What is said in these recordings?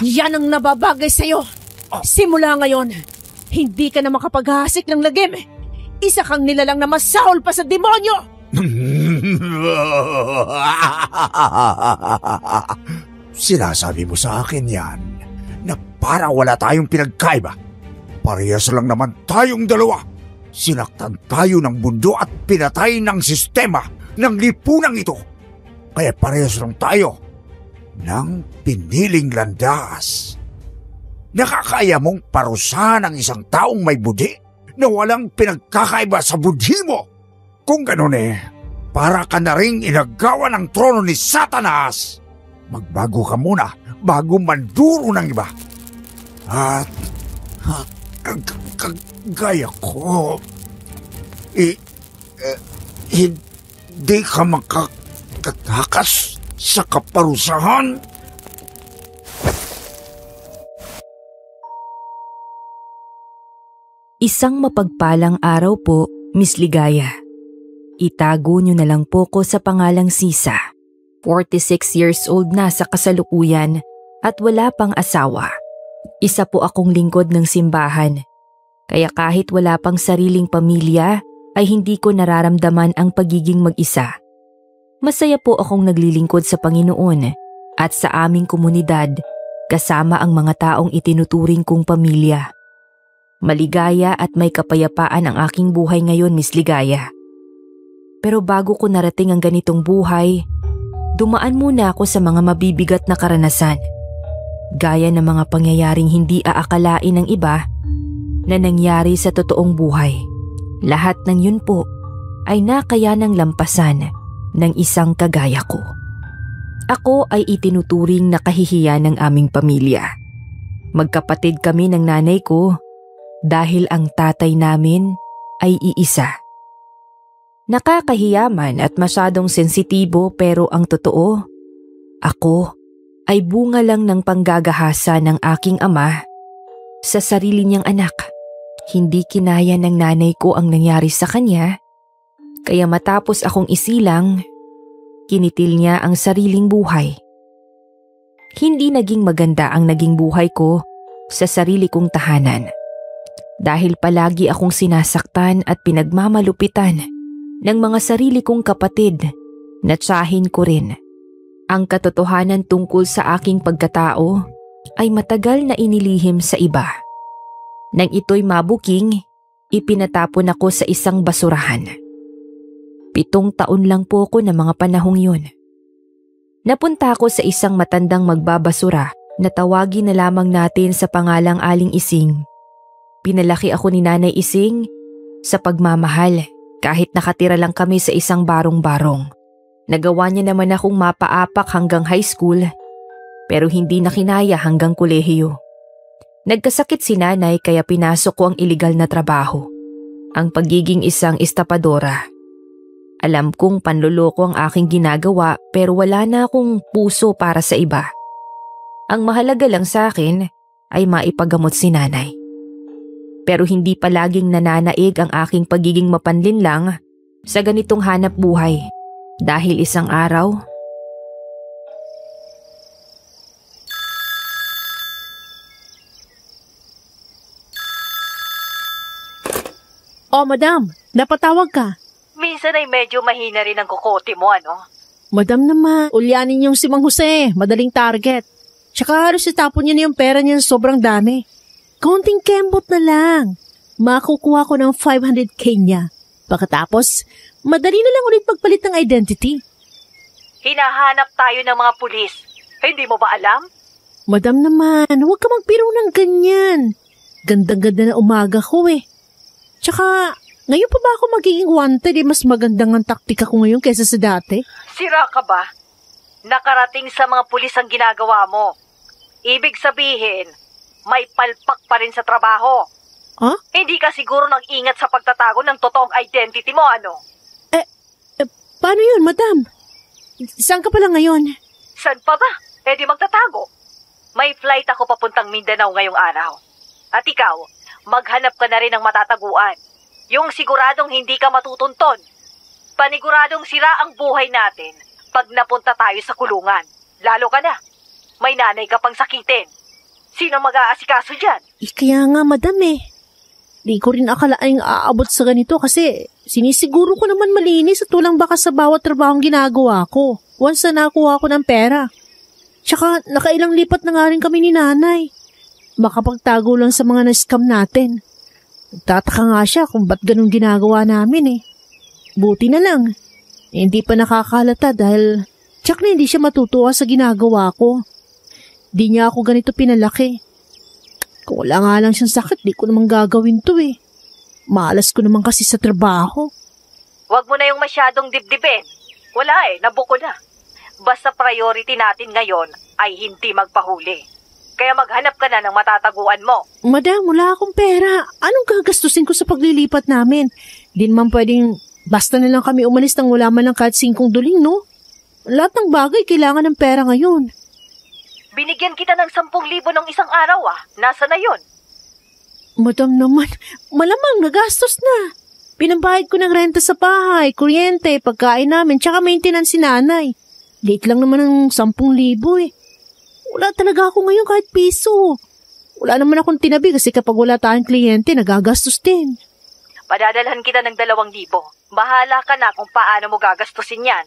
Yan ang nababagay sa'yo. Simula ngayon, hindi ka na makapaghasik ng lagim. Isa kang nilalang na masahol pa sa demonyo! Sinasabi mo sa akin yan na para wala tayong pinagkaiba. Parehas lang naman tayong dalawa. Sinaktan tayo ng mundo at pinatay ng sistema ng lipunang ito. Kaya parehas lang tayo ng piniling landas. Nakakaya mong parusahan ang isang taong may budi na walang pinagkakaiba sa budhi mo. Kung ganun para ka na ring inagawa ng trono ni Satanas. Magbago ka muna bago manduro ng iba. At kagaya ko, hindi ka makakatakas sa kaparusahan. Isang mapagpalang araw po, Miss Ligaya. Itago niyo na lang po ko sa pangalang Sisa. 46 years old na sa kasalukuyan at wala pang asawa. Isa po akong lingkod ng simbahan. Kaya kahit wala pang sariling pamilya, ay hindi ko nararamdaman ang pagiging mag-isa. Masaya po akong naglilingkod sa Panginoon at sa aming komunidad kasama ang mga taong itinuturing kong pamilya. Maligaya at may kapayapaan ang aking buhay ngayon, Miss Ligaya. Pero bago ko narating ang ganitong buhay, dumaan muna ako sa mga mabibigat na karanasan. Gaya ng mga pangyayaring hindi aakalain ng iba na nangyari sa totoong buhay. Lahat ng yun po ay nakayanang lampasan ng isang kagaya ko. Ako ay itinuturing na kahihiyan ng aming pamilya. Magkapatid kami ng nanay ko dahil ang tatay namin ay iisa. Nakakahiyaman at masyadong sensitibo pero ang totoo, ako ay bunga lang ng panggagahasa ng aking ama sa sarili niyang anak. Hindi kinaya ng nanay ko ang nangyari sa kanya, kaya matapos akong isilang, kinitil niya ang sariling buhay. Hindi naging maganda ang naging buhay ko sa sarili kong tahanan. Dahil palagi akong sinasaktan at pinagmamalupitan ng mga sarili kong kapatid na tiyahin ko rin. Ang katotohanan tungkol sa aking pagkatao ay matagal na inilihim sa iba. Nang ito'y mabuking, ipinatapon ako sa isang basurahan. 7 taon lang po ako ng mga panahong yun. Napunta ako sa isang matandang magbabasura na tawagin na lamang natin sa pangalang Aling Ising. Pinalaki ako ni Nanay Ising sa pagmamahal kahit nakatira lang kami sa isang barong-barong. Nagawa niya naman akong mapaapak hanggang high school pero hindi na kinaya hanggang kolehiyo. Nagkasakit si Nanay kaya pinasok ko ang iligal na trabaho, ang pagiging isang estapadora. Alam kong panloloko ang aking ginagawa pero wala na akong puso para sa iba. Ang mahalaga lang sa akin ay maipagamot si Nanay. Pero hindi palaging nananaig ang aking pagiging mapanlinlang sa ganitong hanap buhay dahil isang araw, Oh, madam, napatawag ka. Minsan ay medyo mahina rin ang kukote mo, ano? Madam naman, ulyanin yung si Mang Jose, madaling target. Tsaka halos itapon niya na yung pera niya sobrang dami. Kaunting kembot na lang. Makukuha ko ng 500k niya. Pagkatapos, madali na lang ulit magpalit ng identity. Hinahanap tayo ng mga pulis. Hindi mo ba alam? Madam naman, huwag ka magpiro ng ganyan. Gandang-ganda na umaga ko Tsaka, ngayon pa ba ako magiging wanted mas magandang ang taktika ko ngayon kaysa sa dati? Sira ka ba? Nakarating sa mga pulis ang ginagawa mo. Ibig sabihin, may palpak pa rin sa trabaho. Huh? Hindi ka siguro nag-ingat sa pagtatago ng totoong identity mo, ano? Paano yun, madam? Saan ka pala ngayon? Saan pa ba? Di magtatago. May flight ako papuntang Mindanao ngayong araw. At ikaw, maghanap ka na rin ng matataguan. Yung siguradong hindi ka matutunton. Paniguradong sira ang buhay natin pag napunta tayo sa kulungan. Lalo ka na. May nanay ka pang sakitin. Sino mag-aasikaso dyan? Kaya nga, madam Di ko rin akalaing aabot sa ganito kasi sinisiguro ko naman malinis at walang bakas sa bawat trabahong ginagawa ko. Once na nakuha ko ng pera. Tsaka nakailang lipat na nga rin kami ni nanay. Makapagtago lang sa mga na-scam natin. Nagtataka nga siya kung ba't ganun ginagawa namin Buti na lang. Hindi pa nakakalata dahil tsak na hindi siya matutuwa sa ginagawa ko. Di niya ako ganito pinalaki. Kung wala nga lang siyang sakit, di ko naman gagawin to Malas ko naman kasi sa trabaho. Huwag mo na yung masyadong dibdibin. Wala nabuko na. Basta priority natin ngayon ay hindi magpahuli. Kaya maghanap ka na ng matataguan mo. Madam, wala akong pera. Anong gagastusin ko sa paglilipat namin? Di naman pwedeng basta na lang kami umalis nang wala man lang kahit 5 duling, no? Lahat ng bagay kailangan ng pera ngayon. Binigyan kita ng 10,000 ng isang araw Nasa na yun? Madam naman, malamang nagastos na. Pinabayad ko ng renta sa bahay, kuryente, pagkain namin, tsaka maintenance si nanay. Late lang naman ng 10,000 Wala talaga ako ngayon kahit piso. Wala naman akong tinabi kasi kapag wala tayong kliyente, nagagastos din. Padadalhan kita ng 2,000. Bahala ka na kung paano mo gagastusin yan.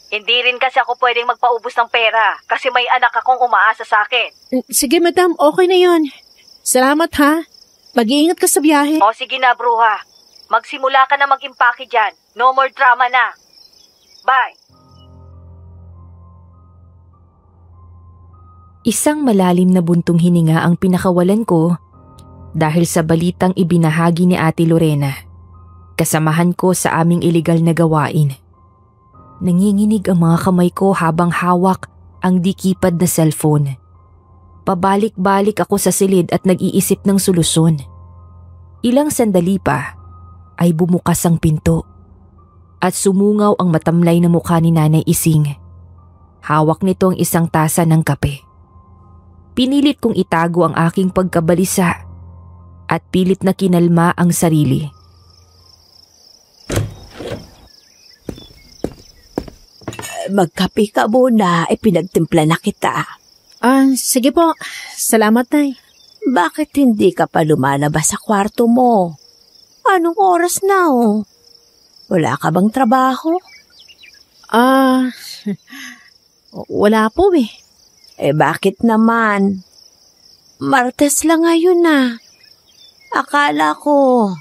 Hindi rin kasi ako pwedeng magpaubos ng pera kasi may anak akong umaasa sa akin. Sige madam, okay na yon. Salamat ha. Mag-iingat ka sa biyahe. O sige na, bruha. Magsimula ka na mag-impake dyan. No more drama na. Bye. Isang malalim na buntong hininga ang pinakawalan ko dahil sa balitang ibinahagi ni Ate Lorena. Kasamahan ko sa aming iligal na gawain. Nanginginig ang mga kamay ko habang hawak ang di-keypad na cellphone. Pabalik-balik ako sa silid at nag-iisip ng solusyon. Ilang sandali pa ay bumukas ang pinto at sumungaw ang matamlay na mukha ni Nanay Ising. Hawak nito ang isang tasa ng kape. Pinilit kong itago ang aking pagkabalisa at pilit na kinalma ang sarili. Magkape ka muna, pinagtimpla na kita. Sige po. Salamat, Nay. Bakit hindi ka pa lumalabas sa kwarto mo? Anong oras na Wala ka bang trabaho? Wala po Bakit naman? Martes lang ngayon Akala ko,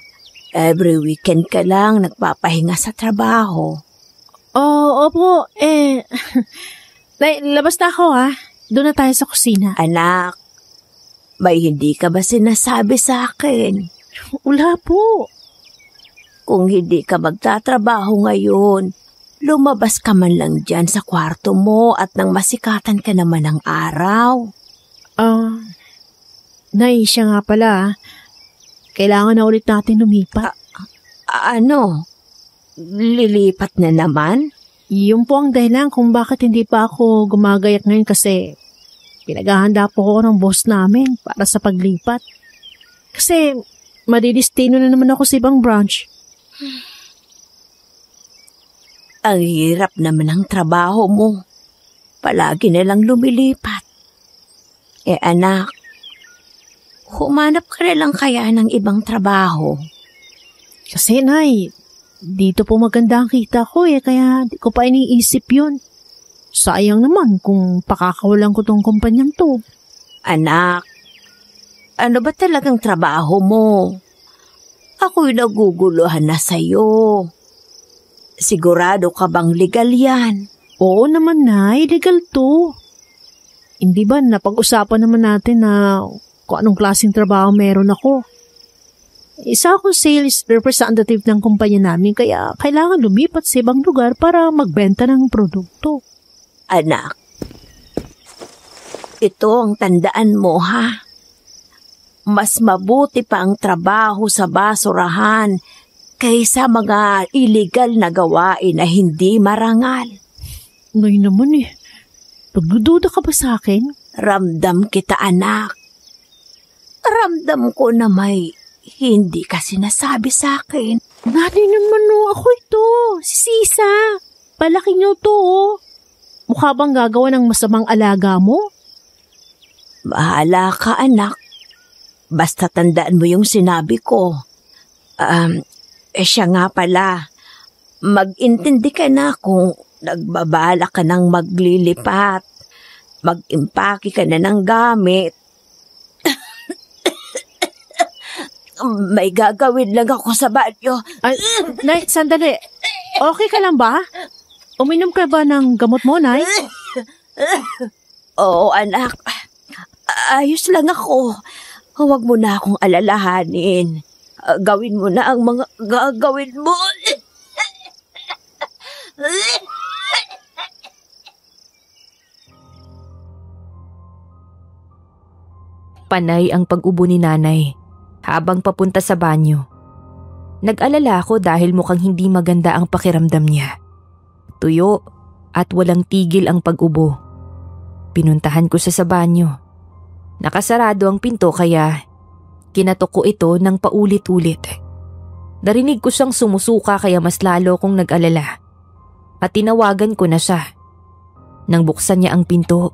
every weekend ka lang nagpapahinga sa trabaho. Opo. Labas na ako Doon na tayo sa kusina. Anak, may hindi ka ba sinasabi sa akin? Wala po. Kung hindi ka magtatrabaho ngayon, lumabas ka man lang dyan sa kwarto mo at nang masikatan ka naman ng araw. Nay, siya nga pala. Kailangan na ulit natin lumipat. Ano? Lilipat na naman? Yun po ang dahilan kung bakit hindi pa ako gumagayak ngayon kasi pinaghahanda po ako ng boss namin para sa paglipat. Kasi madidestino na naman ako sa ibang branch. Ang hirap naman ang trabaho mo. Palagi nilang lumilipat. Anak, humanap ka na lang kaya ng ibang trabaho. Kasi Nay, dito po maganda ang kita ko kaya di ko pa iniisip yun. Sayang naman kung pakakawalan ko tong kumpanyang to. Anak, ano ba talagang trabaho mo? Ako'y naguguluhan na sa'yo. Sigurado ka bang legal yan? Oo naman Nay, legal to. Hindi ba napag-usapan naman natin na kung anong klaseng trabaho meron ako? Isa akong sales representative ng kumpanya namin kaya kailangan lumipat sa ibang lugar para magbenta ng produkto. Anak, ito ang tandaan mo Mas mabuti pa ang trabaho sa basurahan kaysa mga illegal na gawain na hindi marangal. Ngayon naman pagdududa ka ba sa akin? Ramdam kita anak. Ramdam ko na may hindi ka sinasabi sa akin. Nanay naman ako ito. Si Sisa. Palaki niyo to Mukha bang gagawa ng masamang alaga mo? Bahala ka, anak. Basta tandaan mo yung sinabi ko. Siya nga pala, mag-intindi ka na kung nagbabala ka ng maglilipat. Mag-impake ka na ng gamit. May gagawin lang ako sa banyo. Ay, Nay, sandali. Okay ka lang ba? Uminom ka ba ng gamot mo, Nay? Oo, anak. Ayos lang ako. Huwag mo na akong alalahanin. Gawin mo na ang mga gagawin mo. Panay ang pag-ubo ni nanay habang papunta sa banyo. Nag-alala ako dahil mukhang hindi maganda ang pakiramdam niya. Tuyo at walang tigil ang pag-ubo. Pinuntahan ko siya sa banyo. Nakasarado ang pinto kaya kinatok ko ito ng paulit-ulit. Narinig ko siyang sumusuka kaya mas lalo kong nag-alala. At tinawagan ko na siya. Nang buksan niya ang pinto,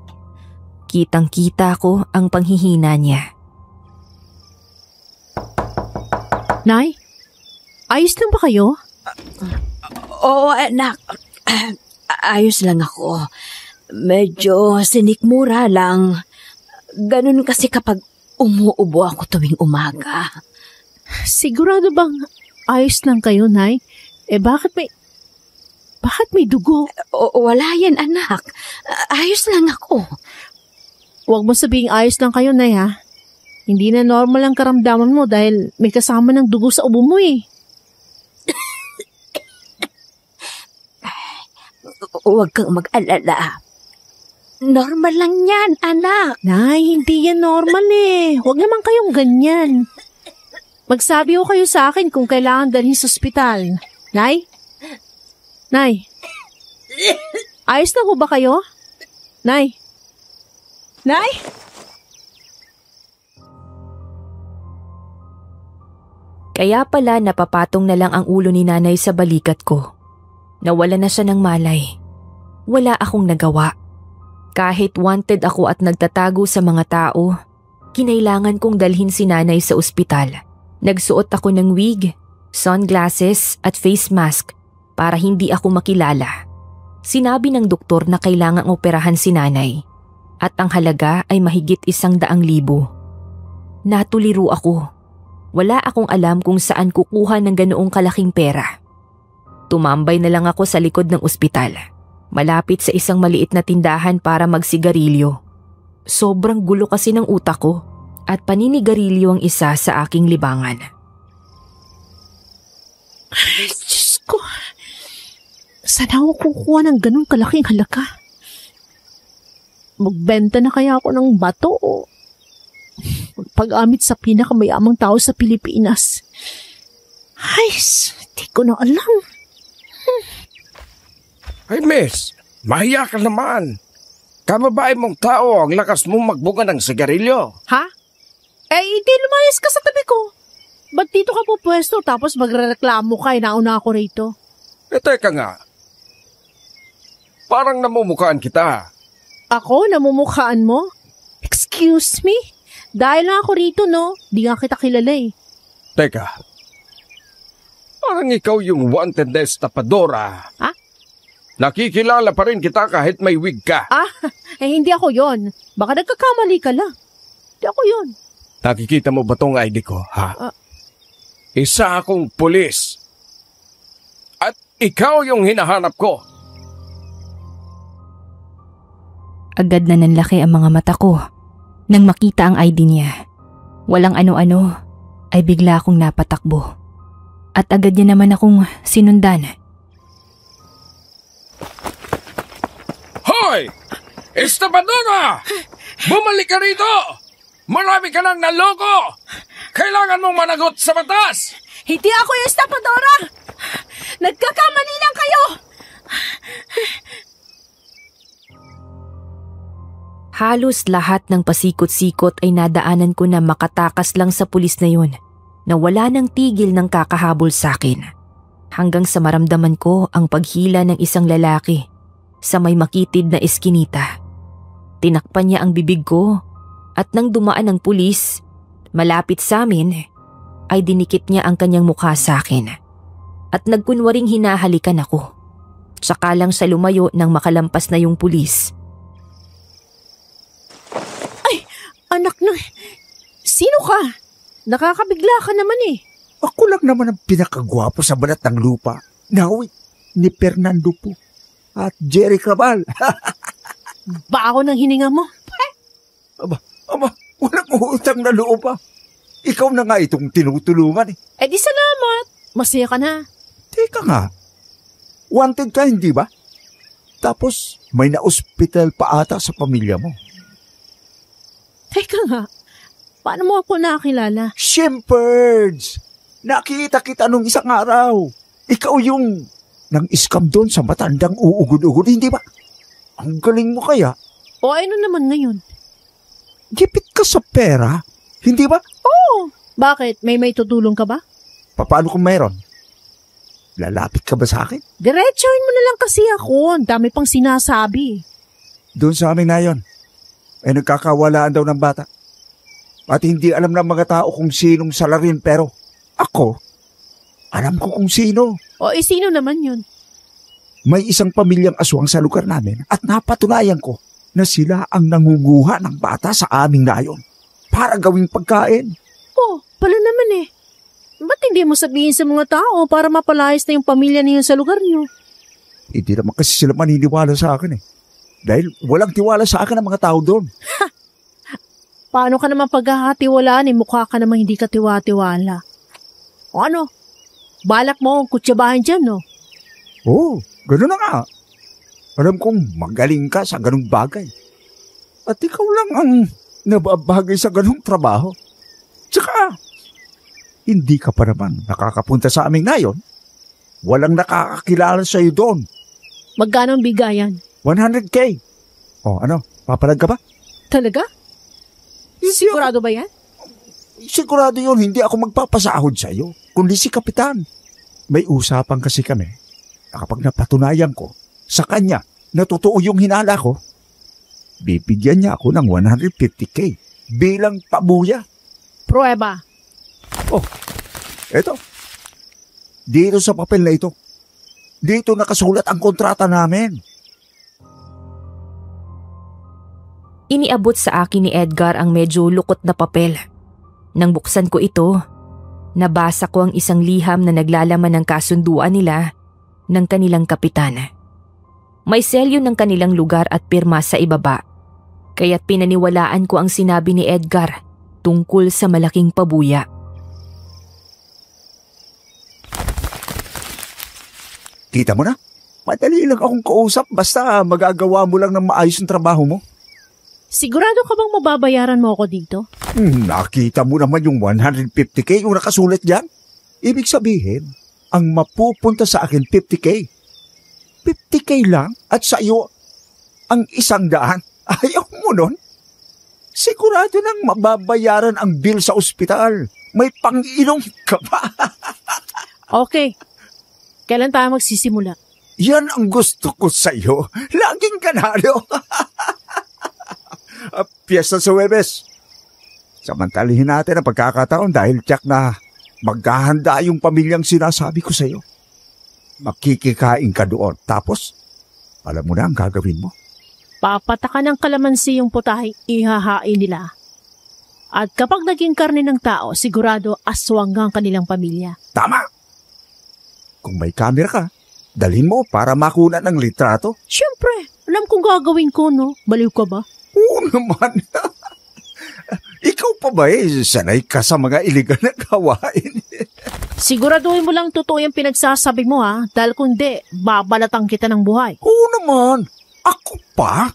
kitang-kita ko ang panghihina niya. Nay, ayos lang ba kayo? Oo, anak. Ayos lang ako. Medyo sinikmura lang. Ganun kasi kapag umuubo ako tuwing umaga. Sigurado bang ayos lang kayo, Nay? Bakit may dugo? Wala yan, anak. Ayos lang ako. Huwag mo sabihing ayos lang kayo, Nay, ha? Hindi na normal ang karamdaman mo dahil may kasama ng dugo sa ubo mo eh. Huwag kang mag-alala. Normal lang yan, anak. Nay, hindi yan normal eh. Huwag naman kayong ganyan. Magsabi ho kayo sa akin kung kailangan dalhin sa ospital. Nay? Nay? Ayos na ho ba kayo? Nay? Nay? Kaya pala napapatong na lang ang ulo ni nanay sa balikat ko. Nawala na siya ng malay. Wala akong nagawa. Kahit wanted ako at nagtatago sa mga tao, kinailangan kong dalhin si nanay sa ospital. Nagsuot ako ng wig, sunglasses at face mask para hindi ako makilala. Sinabi ng doktor na kailangang operahan si nanay at ang halaga ay mahigit 100,000. Natuliro ako. Wala akong alam kung saan kukuha ng ganoong kalaking pera. Tumambay na lang ako sa likod ng ospital. Malapit sa isang maliit na tindahan para magsigarilyo. Sobrang gulo kasi ng utak ko at paninigarilyo ang isa sa aking libangan. Ay, Diyos ko. Saan ako kukuha ng ganong kalaking halaga? Magbenta na kaya ako ng bato o magpag-amit sa pinakamayamang tao sa Pilipinas? Ay, di ko na alam. Ay, miss, mahiya ka naman. Kababae mong tao, ang lakas mong magbuga ng sigarilyo. Ha? Hindi lumayas ka sa tabi ko. Ba't dito ka pupwesto tapos magrereklamo ka, nauna ako rito? Teka nga. Parang namumukhaan kita. Ako? Namumukhaan mo? Excuse me? Dahil lang ako rito, no? Di nga kita kilala eh. Teka. Parang ikaw yung wanted na estapadora. Ha? Nakikilala pa rin kita kahit may wig ka. Hindi ako yon. Baka nagkakamali ka lang. Hindi ako yon. Nakikita mo ba tong ID ko, ha? Isa akong pulis. At ikaw yung hinahanap ko. Agad na nanlaki ang mga mata ko nang makita ang ID niya. Walang ano-ano ay bigla akong napatakbo. At agad niya naman akong sinundan. Hoy! Estapadora! Bumalik ka rito! Marami ka nang naloko! Kailangan mong managot sa batas! Hindi ako yung estapadora! Nagkakamali lang kayo! Halos lahat ng pasikot-sikot ay nadaanan ko na makatakas lang sa pulis na yun na wala nang tigil ng kakahabol sa akin. Hanggang sa maramdaman ko ang paghila ng isang lalaki sa may makitid na eskinita. Tinakpan niya ang bibig ko At nang dumaan ang pulis, malapit sa amin, ay dinikit niya ang kanyang mukha sa akin. At nagkunwaring hinahalikan ako. Tsaka lang siya lumayo nang makalampas na yung pulis. Ay, anak na, sino ka? Nakakabigla ka naman eh. Ako lang naman ang pinakagwapo sa balat ng lupa. Nawi ni Fernando po. At Jerry Cabal. Ba ako ng hininga mo? Aba, walang utang na loob pa. Ikaw na nga itong tinutulungan eh. Eh di salamat. Masaya ka na. Teka nga, wanted ka hindi ba? Tapos may na-hospital pa ata sa pamilya mo. Teka nga, paano mo ako nakakilala? Shepherds! Nakita kita nung isang araw. Ikaw yung nang-scam doon sa matandang uugod-ugod, hindi ba? Ang galing mo kaya. O ano naman ngayon? Gipit ka sa pera, hindi ba? Oo. Bakit? May tutulong ka ba? Paano kung mayroon? Lalapit ka ba sa akin? Diretsuhin mo na lang kasi ako. Ang dami pang sinasabi. Doon sa amin na yun, ay nagkakawalaan daw ng bata. At hindi alam ng mga tao kung sinong salarin, pero ako, alam ko kung sino. O sino naman yun? May isang pamilyang aswang sa lugar namin at napatunayan ko na sila ang nangunguha ng bata sa aming nayon para gawing pagkain. Oh, pala naman eh. Ba't hindi mo sabihin sa mga tao para mapalayas na yung pamilya niyo sa lugar niyo? Hindi naman kasi sila maniniwala sa akin eh. Dahil walang tiwala sa akin ang mga tao doon. Paano ka naman paghahatiwalaan eh? Mukha ka naman hindi ka tiwa-tiwala. O ano? Balak mo ang kutsabahan dyan, no? Oo, gano'n na nga. Alam kong magaling ka sa ganung bagay. At ikaw lang ang nababagay sa ganung trabaho. Tsaka, hindi ka pa naman nakakapunta sa aming nayon. Walang nakakakilala sa'yo doon. Magkano ang bigayan? 100K. O ano, papalag ka ba? Talaga? Sigurado ba yan? Sigurado yun, hindi ako magpapasahod sa'yo, kundi si Kapitan. May usapan kasi kami na kapag napatunayan ko sa kanya na totoo yung hinala ko, bibigyan niya ako ng 150K bilang pabuya. Prueba. Oh, eto. Dito sa papel na ito. Dito nakasulat ang kontrata namin. Iniabot sa akin ni Edgar ang medyo lukot na papel. Nang buksan ko ito, nabasa ko ang isang liham na naglalaman ng kasunduan nila ng kanilang kapitan. May selyo ng kanilang lugar at pirma sa ibaba, kaya't pinaniwalaan ko ang sinabi ni Edgar tungkol sa malaking pabuya. Kita mo na? Madali lang akong kausap basta magagawa mo lang ng maayos ang trabaho mo. Sigurado ka bang mababayaran mo ako dito? Nakita mo naman yung 150K yung nakasulat dyan. Ibig sabihin, ang mapupunta sa akin 50K. 50K lang at sa iyo ang 100. Ayaw mo nun? Sigurado nang mababayaran ang bill sa ospital. May pang-inom ka pa. Okay. Kailan tayo magsisimula? Yan ang gusto ko sa iyo. Laging ganado. Piyesta sa Huwebes. Samantalihin natin ang pagkakataon dahil tiyak na maghahanda yung pamilyang sinasabi ko sa iyo. Makikikain ka doon. Tapos, alam mo na ang gagawin mo. Papatakan ng kalamansi yung putahe, ihahain nila. At kapag naging karne ng tao, sigurado aswang ang kanilang pamilya. Tama! Kung may camera ka, dalhin mo para makunan ng litrato. Siyempre, alam kong gagawin ko, no? Baliw ka ba? Oo naman. Ikaw pa ba sanay ka sa mga iligal na gawain? Siguraduhin mo lang totoo yung pinagsasabi mo, ha? Dahil kung di, babalatang kita ng buhay. Oo naman. Ako pa?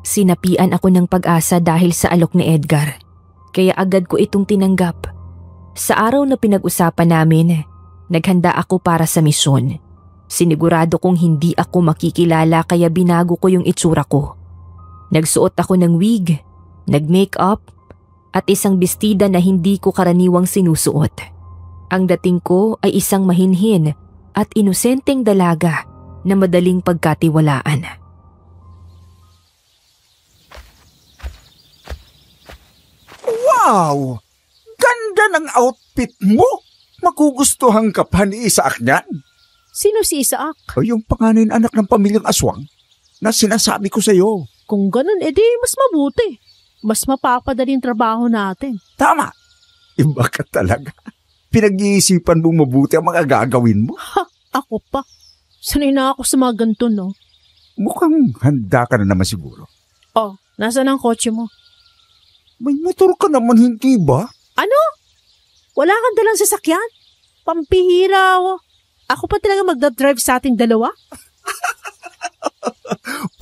Sinapian ako ng pag-asa dahil sa alok ni Edgar, kaya agad ko itong tinanggap. Sa araw na pinag-usapan namin, naghanda ako para sa misyon. Sinigurado kong hindi ako makikilala kaya binago ko yung itsura ko. Nagsuot ako ng wig, nag-makeup, at isang bestida na hindi ko karaniwang sinusuot. Ang dating ko ay isang mahinhin at inosenteng dalaga na madaling pagkatiwalaan. Wow! Ganda ng outfit mo! Magugustuhan ka pa ni Isaac niyan. Sino si Isaac? O yung panganay anak ng pamilyang aswang na sinasabi ko sa'yo. Kung ganun, edi mas mabuti. Mas mapapadali yung trabaho natin. Tama! Iba ka talaga. Pinag-iisipan mong mabuti ang mga gagawin mo. Ha! Ako pa. Sanay na ako sa mga ganito, no? Mukhang handa ka na naman siguro. Oh, nasaan ang kotse mo? May motor ka naman, hindi ba? Ano? Wala kang dalang sasakyan? Pampihira ako. Ako pa talaga magdadrive sa ating dalawa?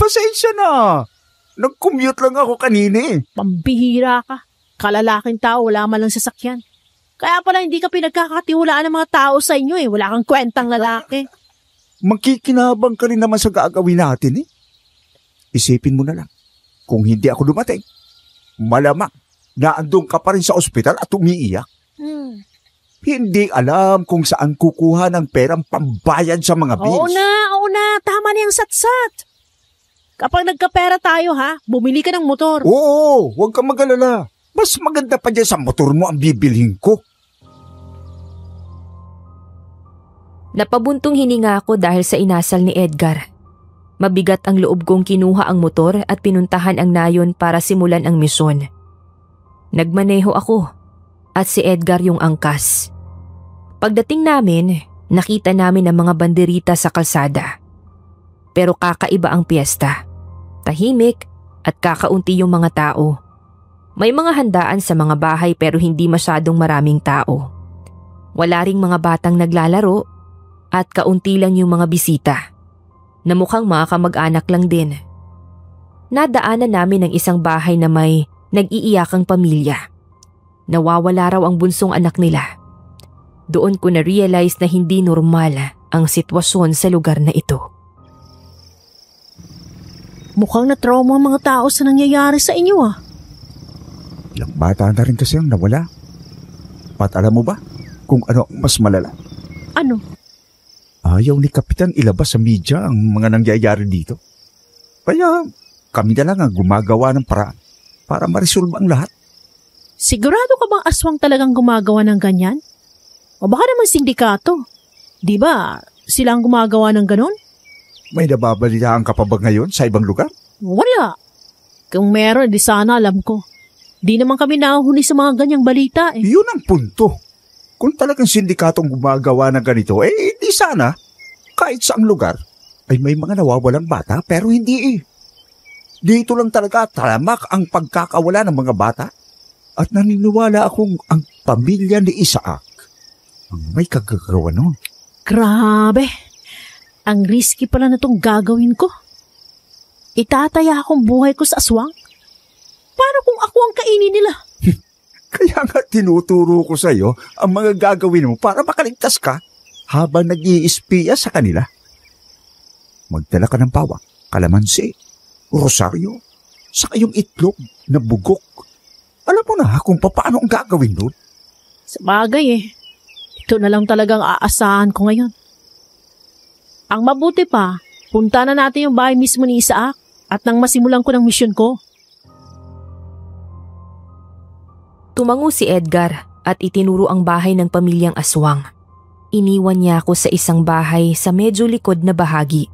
Pasensya na. Nag-commute lang ako kanina eh. Pambihira ka. Kalalaking tao, wala man lang sasakyan. Kaya pala hindi ka pinagkakatiwalaan ng mga tao sa inyo eh. Wala kang kwentang lalaki. Magkikinabang ka rin naman sa gagawin natin eh. Isipin mo na lang. Kung hindi ako dumating, malamang naandun ka pa rin sa ospital at umiiyak. Hindi alam kung saan kukuha ng perang pambayad sa mga bills. Oo na. Tama na yung satsat. Kapag nagkapera tayo ha, bumili ka ng motor. Oo, huwag kang mag-alala. Mas maganda pa dyan sa motor mo ang bibilhin ko. Napabuntong hininga ako dahil sa inasal ni Edgar. Mabigat ang loob kong kinuha ang motor at pinuntahan ang nayon para simulan ang misyon. Nagmaneho ako at si Edgar yung angkas. Pagdating namin, nakita namin ang mga banderita sa kalsada. Pero kakaiba ang piyesta. Tahimik at kakaunti yung mga tao. May mga handaan sa mga bahay pero hindi masyadong maraming tao. Wala ring mga batang naglalaro at kaunti lang yung mga bisita na mukhang mga kamag-anak lang din. Nadaanan namin ang isang bahay na may nag-iiyakang pamilya. Nawawala raw ang bunsong anak nila. Doon ko na-realize na hindi normal ang sitwasyon sa lugar na ito. Mukhang na-trauma ang mga tao sa nangyayari sa inyo ah. Ilang bata na rin kasi ang nawala. At alam mo ba kung ano mas malala? Ano? Ayaw ni Kapitan ilabas sa media ang mga nangyayari dito. Kaya kami na lang ang gumagawa ng paraan para ma-resolve ang lahat. Sigurado ka bang aswang talagang gumagawa ng ganyan? O baka naman sindikato? Di ba sila ang gumagawa ng ganon? May nababalitaan ka pa ba ngayon sa ibang lugar? Wala. Kung meron, di sana alam ko. Di naman kami nahuhuli sa mga ganyang balita eh. Yun ang punto. Kung talagang sindikatong gumagawa ng ganito, di sana, kahit saang lugar, ay may mga nawawalang bata pero hindi eh. Dito lang talaga talamak ang pagkakawala ng mga bata. At naniniwala akong ang pamilya ni Isaac ang may kagagawa nun. Grabe. Ang risky pala na itong gagawin ko. Itataya akong buhay ko sa aswang? Paano kung ako ang kainin nila? Kaya nga tinuturo ko sa iyo ang mga gagawin mo para makaligtas ka habang nag-iispiya sa kanila. Magdala ka ng bawang, kalamansi, rosaryo, saka yung itlog na bugok. Alam mo na kung paano ang gagawin doon. Sa bagay eh. Ito na lang talagang aasahan ko ngayon. Ang mabuti pa, punta na natin yung bahay mismo ni Isaac at nang masimulan ko ng misyon ko. Tumango si Edgar at itinuro ang bahay ng pamilyang aswang. Iniwan niya ako sa isang bahay sa medyo likod na bahagi.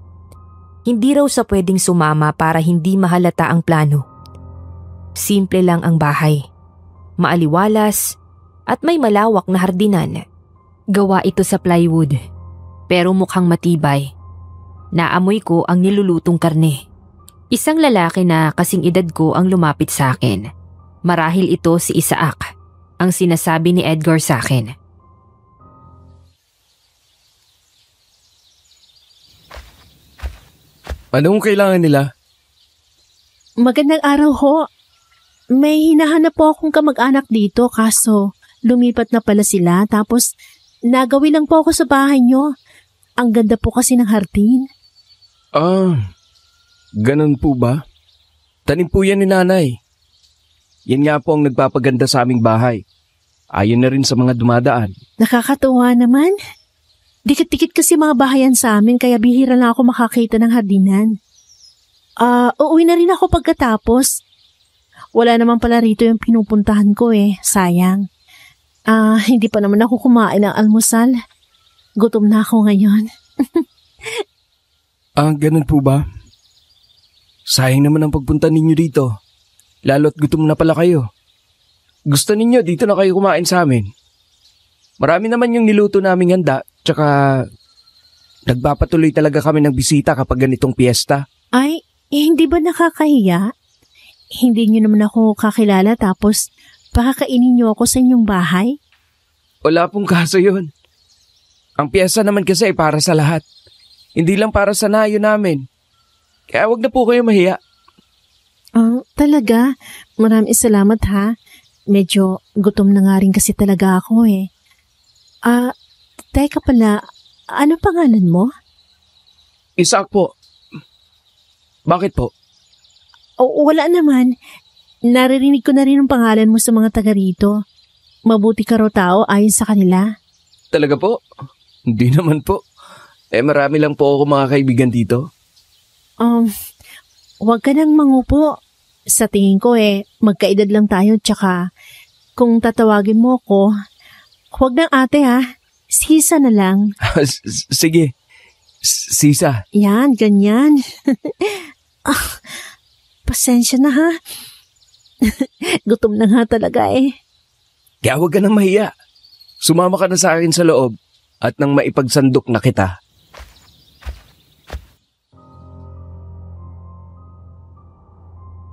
Hindi raw sa pwedeng sumama para hindi mahalata ang plano. Simple lang ang bahay. Maaliwalas at may malawak na hardinan. Gawa ito sa plywood, pero mukhang matibay. Naamoy ko ang nilulutong karne. Isang lalaki na kasing edad ko ang lumapit sa akin. Marahil ito si Isaac, ang sinasabi ni Edgar sa akin. Anong kailangan nila? Magandang araw ho. May hinahanap po akong kamag-anak dito kaso lumipat na pala sila tapos nagawi lang po ako sa bahay nyo. Ang ganda po kasi ng hardin. Ganun po ba? Tanim po yan ni nanay. Yan nga po ang nagpapaganda sa aming bahay. Ayon na rin sa mga dumadaan. Nakakatuwa naman. Dikit-dikit kasi mga bahayan sa amin kaya bihira na ako makakita ng hardinan. Uuwi na rin ako pagkatapos. wala naman pala rito yung pinupuntahan ko sayang. Hindi pa naman ako kumain ng almusal. Gutom na ako ngayon. Ganun po ba? Sayang naman ang pagpunta ninyo dito. Lalo't gutom na pala kayo. Gusto ninyo, dito na kayo kumain sa amin. Marami naman yung niluto naming handa, tsaka nagpapatuloy talaga kami ng bisita kapag ganitong piyesta. Ay, hindi ba nakakahiya? Hindi niyo naman ako kakilala tapos pakakainin niyo ako sa inyong bahay? Wala pong kaso yun. Ang piyesta naman kasi ay para sa lahat. Hindi lang para sa nayo namin. Kaya wag na po kayo mahiya. Talaga? Maraming salamat ha. Medyo gutom na nga rin kasi talaga ako Teka pala, ano pangalan mo? Isaac po. Bakit po? Wala naman. Naririnig ko na rin ang pangalan mo sa mga taga rito. Mabuti ka raw tao ayon sa kanila. Talaga po? Hindi naman po. Marami lang po ako mga kaibigan dito. Huwag ka nang mangupo. Sa tingin ko magkaedad lang tayo tsaka kung tatawagin mo ko, huwag nang ate ha. Sisa na lang. Sige. Sisa. Yan, ganyan. Pasensya na ha. Gutom na nga talaga Kaya huwag ka nang mahiya. Sumama ka na sa akin sa loob at nang maipagsandok na kita.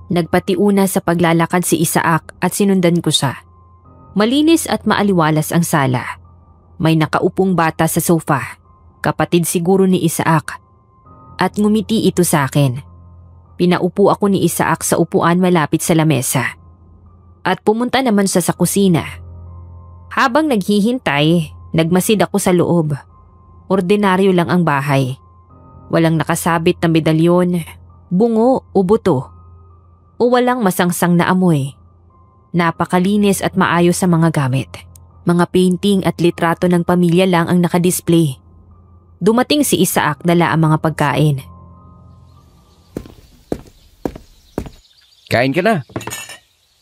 Nagpatiuna sa paglalakad si Isaac at sinundan ko siya. Malinis at maaliwalas ang sala. May nakaupong bata sa sofa, kapatid siguro ni Isaac. At ngumiti ito sa akin. Pinaupo ako ni Isaac sa upuan malapit sa lamesa. At pumunta naman siya sa kusina. Habang naghihintay, nagmasid ako sa loob. Ordinaryo lang ang bahay. Walang nakasabit na medalyon, bungo o buto. O walang masangsang na amoy. Napakalinis at maayos sa mga gamit. Mga painting at litrato ng pamilya lang ang nakadisplay. Dumating si Isaac dala ang mga pagkain. Kain ka na.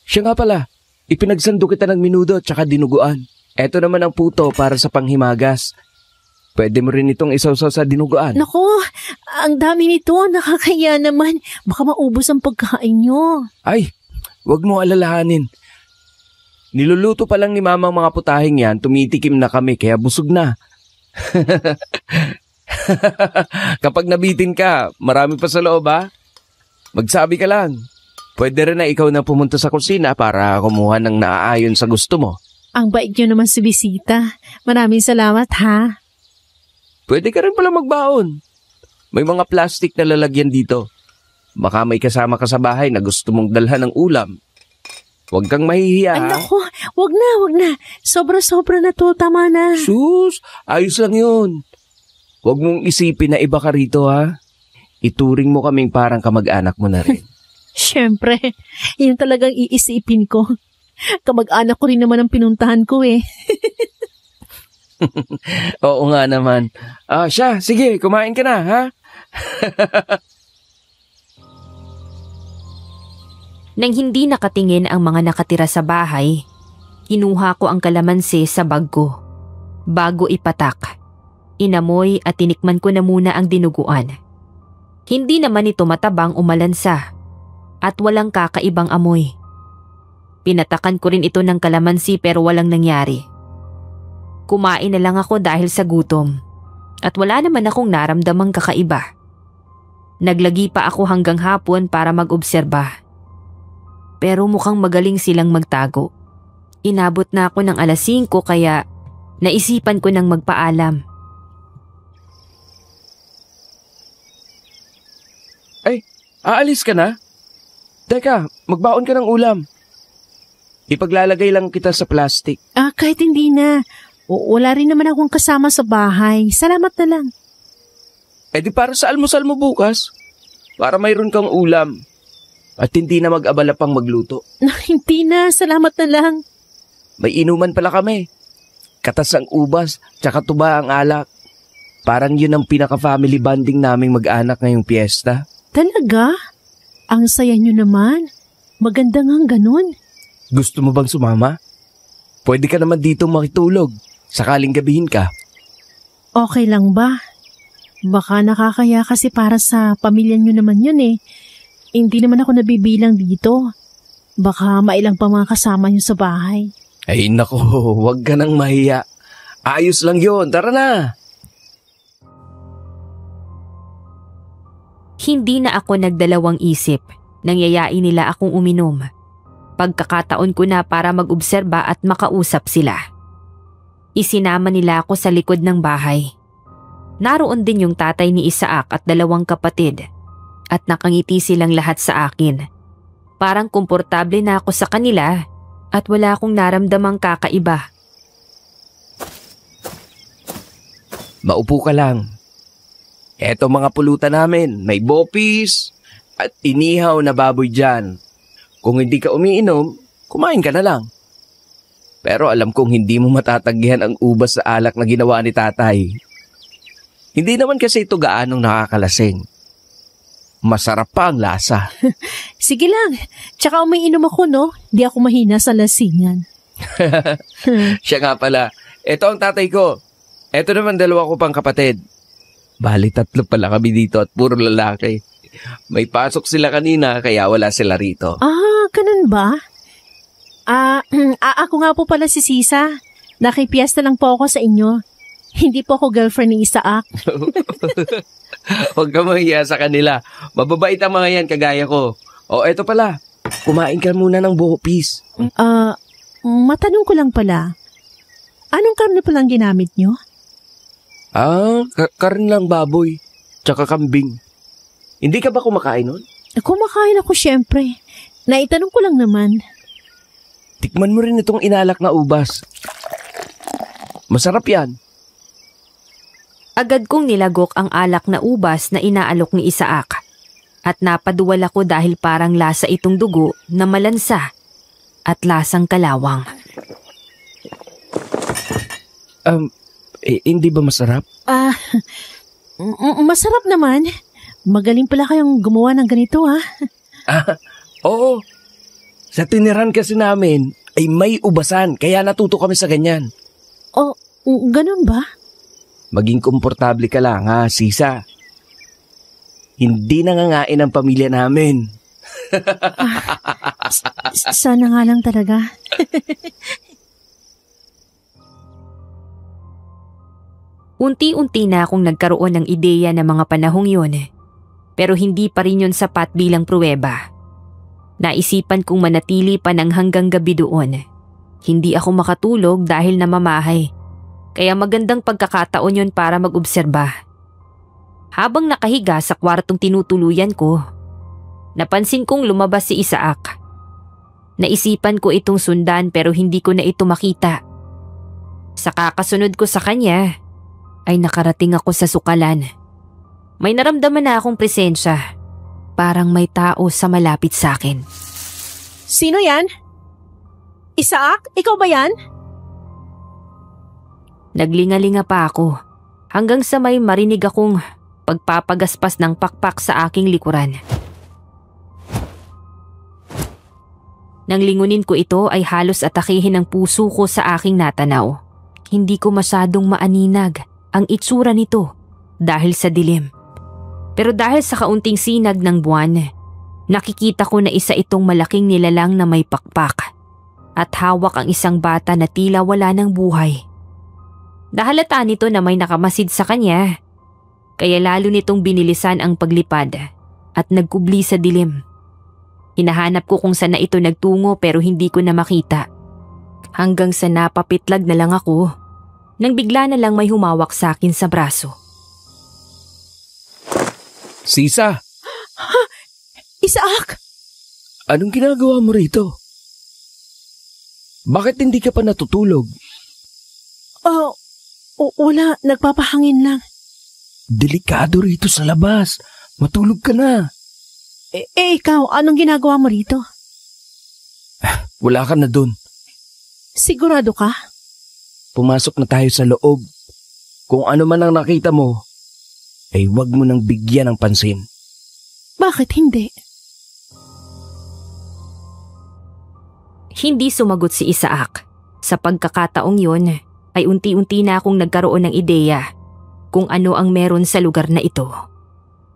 Siya nga pala, ipinagsando kita ng minudo at saka dinuguan. Eto naman ang puto para sa panghimagas. Pwede mo rin itong isawsaw sa dinuguan. Naku, ang dami nito. Nakakaya naman. Baka maubos ang pagkain nyo. Ay, wag mo alalahanin. Niluluto pa lang ni Mama ang mga putahing yan, tumitikim na kami kaya busog na. Kapag nabitin ka, marami pa sa loob ha? Magsabi ka lang. Pwede rin na ikaw na pumunta sa kusina para kumuha ng naaayon sa gusto mo. Ang bait nyo naman si bisita. Maraming salamat ha. Pwede ka rin pala magbaon. May mga plastic na lalagyan dito. Baka may kasama ka sa bahay na gusto mong dalhan ng ulam. Huwag kang mahihiya. Ay naku, wag na. Sobra-sobra na to, tama na. Sus, ayos lang yun. Huwag mong isipin na iba ka rito ha. Ituring mo kaming parang kamag-anak mo na rin. Siyempre, yun talagang iisipin ko. Kamag-anak ko rin naman ang pinuntahan ko Oo nga naman. Siya, sige, kumain ka na, ha? Nang hindi nakatingin ang mga nakatira sa bahay, kinuha ko ang kalamansi sa bag ko. Bago ipatak, inamoy at tinikman ko na muna ang dinuguan. Hindi naman ito matabang o malansa at walang kakaibang amoy. Pinatakan ko rin ito ng kalamansi pero walang nangyari. Kumain na lang ako dahil sa gutom at wala naman akong naramdamang kakaiba. Naglagi pa ako hanggang hapon para mag-obserba. Pero mukhang magaling silang magtago. Inabot na ako ng 5:00 kaya naisipan ko nang magpaalam. Ay, aalis ka na? Teka, magbaon ka ng ulam. Ipaglalagay lang kita sa plastic. Kahit hindi na. Wala rin naman akong kasama sa bahay. Salamat na lang. Di para sa almusal mo bukas. Para mayroon kang ulam. At hindi na mag-abala pang magluto. Hindi na. Salamat na lang. May inuman pala kami. Katas ang ubas, tsaka tuba ang alak. Parang yun ang pinaka-family bonding naming mag-anak ngayong piyesta. Talaga? Ang saya nyo naman. Maganda ngang ganun. Gusto mo bang sumama? Pwede ka naman dito makitulog, sakaling gabihin ka. Okay lang ba? Baka nakakaya kasi para sa pamilya nyo naman yun eh. Hindi naman ako nabibilang dito. Baka mailang pa mga kasama nyo sa bahay. Ay nako, wag ka nang mahiya. Ayos lang yun, tara na. Hindi na ako nagdalawang isip nang yayain nila akong uminom. Pagkakataon ko na para mag-obserba at makausap sila. Isinama nila ako sa likod ng bahay. Naroon din yung tatay ni Isaac at 2 kapatid at nakangiti silang lahat sa akin. Parang komportable na ako sa kanila at wala akong naramdamang kakaiba. Maupo ka lang. Eto mga pulutan namin, may bopis at inihaw na baboy dyan. Kung hindi ka umiinom, kumain ka na lang. Pero alam kong hindi mo matatagyan ang ubas sa alak na ginawa ni tatay. Hindi naman kasi ito gaanong nakakalasing. Masarap pa ang lasa. Sige lang. Tsaka umiinom ako, no? Di ako mahina sa lasingan. Siya nga pala. Ito ang tatay ko. Ito naman 2 ko pang kapatid. Bali 3 pala kami dito at puro lalaki. May pasok sila kanina kaya wala sila rito. Ganun ba? Ako nga po pala si Sisa. Nakipiesta lang po ako sa inyo. Hindi po ako girlfriend ni Isaac. Huwag ka mahiya sa kanila. Mababait ang mga yan kagaya ko. O eto pala, kumain ka muna ng bopis. Matanong ko lang pala. Anong karne palang ginamit nyo? Karne lang baboy. Tsaka kambing. Hindi ka ba kumakain nun? Kumakain ako syempre. Naitanong ko lang naman. Tikman mo rin itong inalak na ubas. Masarap yan. Agad kong nilagok ang alak na ubas na inaalok ni Isaac. At napaduwal ako dahil parang lasa itong dugo na malansa at lasang kalawang. Hindi ba masarap? Masarap naman. Magaling pala kayong gumawa ng ganito, ha? Oo. Sa tiniran kasi namin ay may ubasan kaya natuto kami sa ganyan. Ganun ba? Maging komportable ka lang ha, Sisa. Hindi nangangain ang pamilya namin. Sana nga lang talaga. Unti-unti na akong nagkaroon ng ideya ng mga panahong yun. Pero hindi pa rin yun sapat bilang pruweba. Naisipan kong manatili pa ng hanggang gabi doon. Hindi ako makatulog dahil namamahay. Kaya magandang pagkakataon yun para mag-obserba. Habang nakahiga sa kwartong tinutuluyan ko, napansin kong lumabas si Isaac. Naisipan ko itong sundan pero hindi ko na ito makita. Sa kakasunod ko sa kanya, ay nakarating ako sa sukalan. May naramdaman na akong presensya. Parang may tao sa malapit sa akin. Sino yan? Isaac? Ikaw ba yan? Naglingalinga pa ako hanggang sa may marinig akong pagpapagaspas ng pakpak sa aking likuran. Nang lingunin ko ito ay halos atakihin ang puso ko sa aking natanaw. Hindi ko masyadong maaninag ang itsura nito dahil sa dilim. Pero dahil sa kaunting sinag ng buwan, nakikita ko na isa itong malaking nilalang na may pakpak at hawak ang isang bata na tila wala ng buhay. Nahalata nito na may nakamasid sa kanya, kaya lalo nitong binilisan ang paglipad at nagkubli sa dilim. Hinahanap ko kung saan na ito nagtungo pero hindi ko na makita. Hanggang sa napapitlag na lang ako nang bigla na lang may humawak sa akin sa braso. Sisa! Isaac! Anong ginagawa mo rito? Bakit hindi ka pa natutulog? Wala. Nagpapahangin lang. Delikado rito sa labas. Matulog ka na. Ikaw, anong ginagawa mo rito? Wala ka na dun. Sigurado ka? Pumasok na tayo sa loob. Kung ano man ang nakita mo, ay huwag mo nang bigyan ng pansin. Bakit hindi? Hindi sumagot si Isaac. Sa pagkakataong yun ay unti-unti na akong nagkaroon ng ideya kung ano ang meron sa lugar na ito.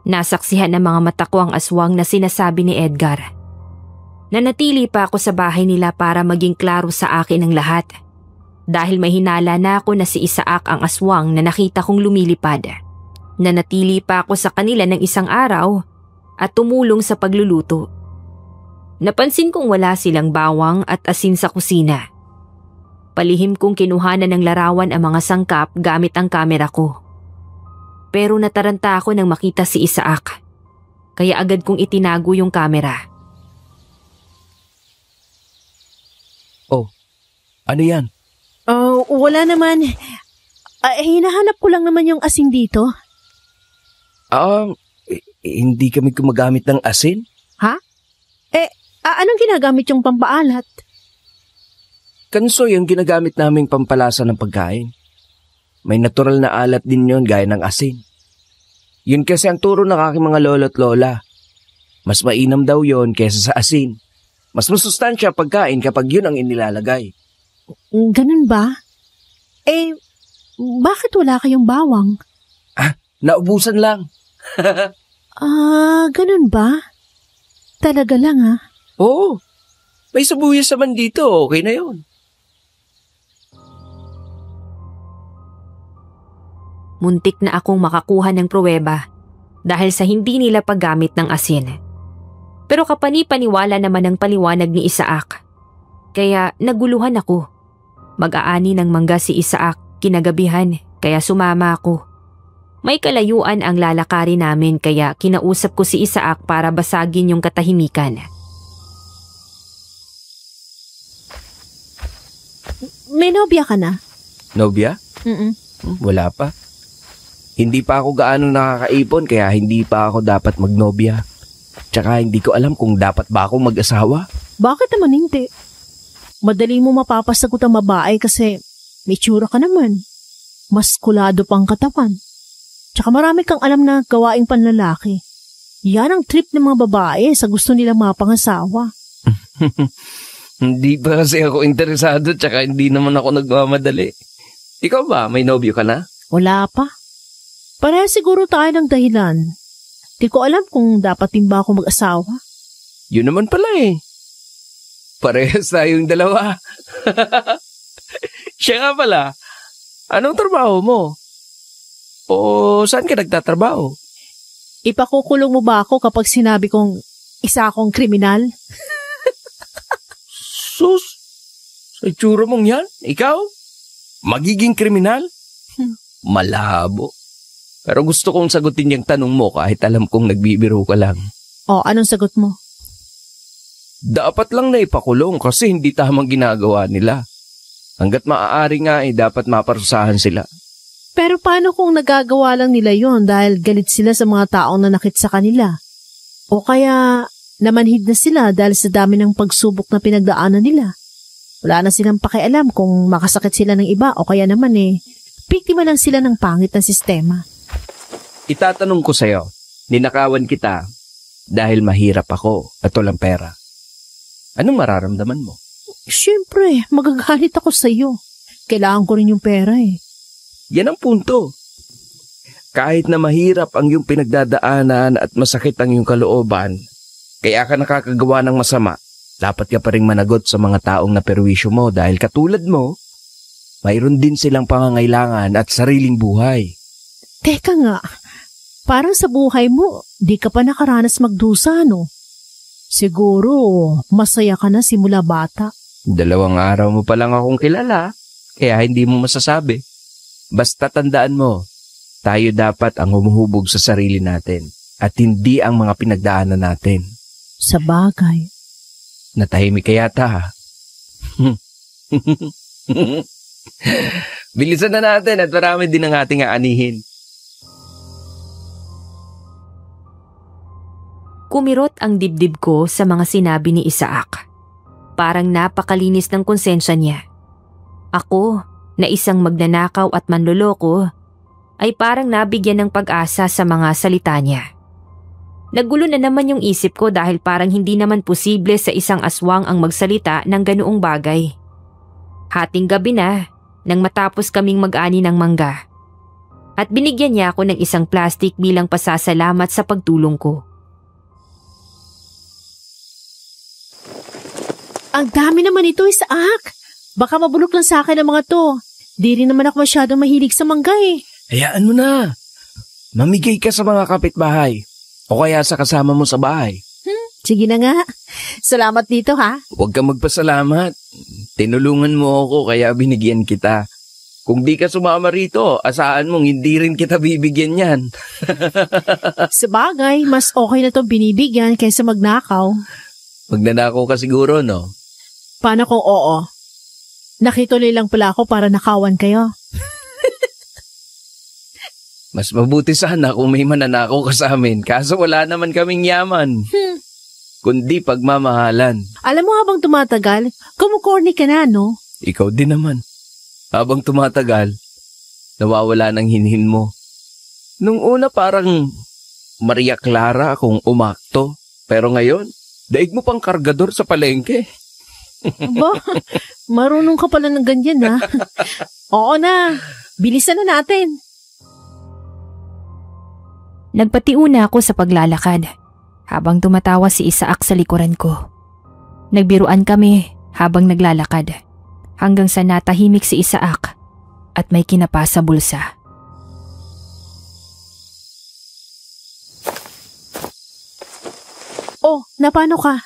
Nasaksihan ng mga mata ko ang aswang na sinasabi ni Edgar. Nanatili pa ako sa bahay nila para maging klaro sa akin ang lahat. Dahil may hinala na ako na si Isaac ang aswang na nakita kong lumilipad. Nanatili pa ako sa kanila ng isang araw at tumulong sa pagluluto. Napansin kong wala silang bawang at asin sa kusina. Palihim kong kinuhanan ng larawan ang mga sangkap gamit ang kamera ko. Pero nataranta ako nang makita si Isaac. Kaya agad kong itinago yung kamera. Oh, ano yan? Wala naman. Hinahanap ko lang naman yung asin dito. Hindi kami gumagamit ng asin? Ha? Anong ginagamit yung pampaalat? Kansoy ang ginagamit naming pampalasa ng pagkain. May natural na alat din yon gaya ng asin. Yun kasi ang turo ng aking mga lolo't lola. Mas mainam daw yon kesa sa asin. Mas masustansya pagkain kapag yun ang inilalagay. Ganun ba? Bakit wala kayong bawang? Naubusan lang. Ganun ba? Talaga lang Oo. May sabuyas naman dito. Okay na yun. Muntik na akong makakuha ng pruweba dahil sa hindi nila paggamit ng asin. Pero kapani-paniwala naman ang paliwanag ni Isaac. Kaya naguluhan ako. Mag-aani ng mangga si Isaac kinagabihan kaya sumama ako. May kalayuan ang lalakari namin kaya kinausap ko si Isaac para basagin yung katahimikan. May nobya ka na? Nobya? Wala pa. Hindi pa ako gaano nakakaipon kaya hindi pa ako dapat magnobya. Tsaka hindi ko alam kung dapat ba akong mag-asawa. Bakit naman hindi? Madali mo mapapasagot ang babae kasi may tsura ka naman. Maskulado pang katawan. Tsaka marami kang alam na gawaing panlalaki. Yan ang trip ng mga babae sa gusto nilang mapangasawa. Hindi pa kasi ako interesado tsaka hindi naman ako nagmamadali. Ikaw ba? May nobyo ka na? Wala pa. Pareha siguro tayo ng dahilan. Di ko alam kung dapat din ba ako mag-asawa. Yun naman pala eh. Parehas tayong dalawa. Siya nga pala, anong trabaho mo? O saan ka nagtatrabaho? Ipakukulong mo ba ako kapag sinabi kong isa akong kriminal? Sus, sa itsura mong yan, ikaw? Magiging kriminal? Malabo. Pero gusto kong sagutin yung tanong mo kahit alam kong nagbibiro ka lang. Anong sagot mo? Dapat lang na ipakulong kasi hindi tamang ginagawa nila. Hanggat maaari nga dapat maparusahan sila. Pero paano kung nagagawa lang nila yon dahil galit sila sa mga taong nanakit sa kanila? O kaya namanhid na sila dahil sa dami ng pagsubok na pinagdaanan nila? Wala na silang pakialam kung makasakit sila ng iba o kaya naman biktima lang sila ng pangit na sistema. Itatanong ko sa'yo, ninakawan kita dahil mahirap ako at walang pera. Anong mararamdaman mo? Siyempre, magagalit ako sa'yo. Kailangan ko rin yung pera Yan ang punto. Kahit na mahirap ang iyong pinagdadaanan at masakit ang iyong kalooban, kaya ka nakakagawa ng masama, dapat ka pa rin managot sa mga taong naperwisyo mo dahil katulad mo, mayroon din silang pangangailangan at sariling buhay. Teka nga, parang sa buhay mo, di ka pa nakaranas magdusa, no? Siguro, masaya ka na simula bata. 2 araw mo pa lang akong kilala, kaya hindi mo masasabi. Basta tandaan mo, tayo dapat ang humuhubog sa sarili natin at hindi ang mga pinagdaanan natin. Sa bagay. Natahimik ka yata ha? Bilisan na natin at marami din ang ating aanihin. Kumirot ang dibdib ko sa mga sinabi ni Isaac. Parang napakalinis ng konsensya niya. Ako, na isang magnanakaw at manloloko, ay parang nabigyan ng pag-asa sa mga salita niya. Naggulo na naman yung isip ko dahil parang hindi naman posible sa isang aswang ang magsalita ng ganoong bagay. Hating gabi na nang matapos kaming mag-ani ng mangga. At binigyan niya ako ng isang plastic bilang pasasalamat sa pagtulong ko. Ang dami naman ito, Isaac. Baka mabulok lang sa akin ang mga to. Di rin naman ako masyadong mahilig sa mangga eh. Hayaan mo na. Mamigay ka sa mga kapitbahay o kaya sa kasama mo sa bahay. Sige na nga. Salamat dito ha. Huwag kang magpasalamat. Tinulungan mo ako kaya binigyan kita. Kung di ka sumama rito, asahan mong hindi rin kita bibigyan yan. Sabagay, mas okay na itong binibigyan kaysa magnakaw. Magnanakaw ka siguro, no? Paano kung oo? Nakituloy lang pala ako para nakawan kayo. Mas mabuti sana kung may mananakaw ka sa amin, kaso wala naman kaming yaman. Kundi pagmamahalan. Alam mo habang tumatagal, kumukorni ka na, no? Ikaw din naman. Habang tumatagal, nawawala ng hinhin mo. Nung una parang Maria Clara akong umakto, pero ngayon, daig mo pang kargador sa palengke. Aba, marunong ka pala ng ganyan, ha? Oo na, bilisan na natin. Nagpatiuna ako sa paglalakad habang tumatawa si Isaac sa likuran ko. Nagbiruan kami habang naglalakad hanggang sa natahimik si Isaac at may kinapa sa bulsa. Oh, napano ka?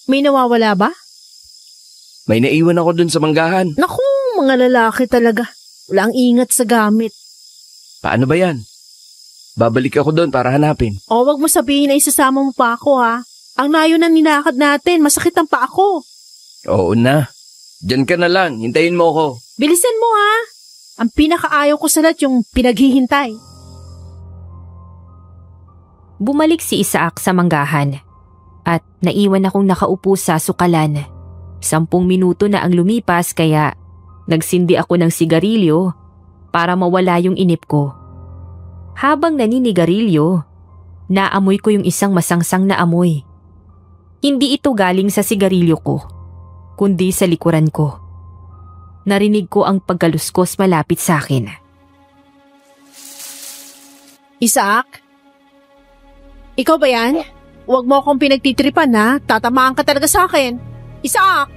May nawawala ba? May naiwan ako dun sa manggahan. Naku, mga lalaki talaga. Walang ingat sa gamit. Paano ba yan? Babalik ako doon para hanapin. O, wag mo sabihin na isasama mo pa ako, ha? Ang layo na ninakad natin, masakit ang pa ako. Oo na. Diyan ka na lang, hintayin mo ako. Bilisan mo, ha? Ang pinakaayaw ko sa lahat yung pinaghihintay. Bumalik si Isaac sa manggahan at naiwan akong nakaupo sa sukalan. 10 minuto na ang lumipas kaya nagsindi ako ng sigarilyo para mawala yung inip ko. Habang naninigarilyo, naamoy ko yung isang masangsang na amoy. Hindi ito galing sa sigarilyo ko, kundi sa likuran ko. Narinig ko ang pagkaluskos malapit sa akin. Isaac? Ikaw ba yan? Huwag mo akong pinagtitripan, ha? Tatamaan ka talaga sa akin. Isaac!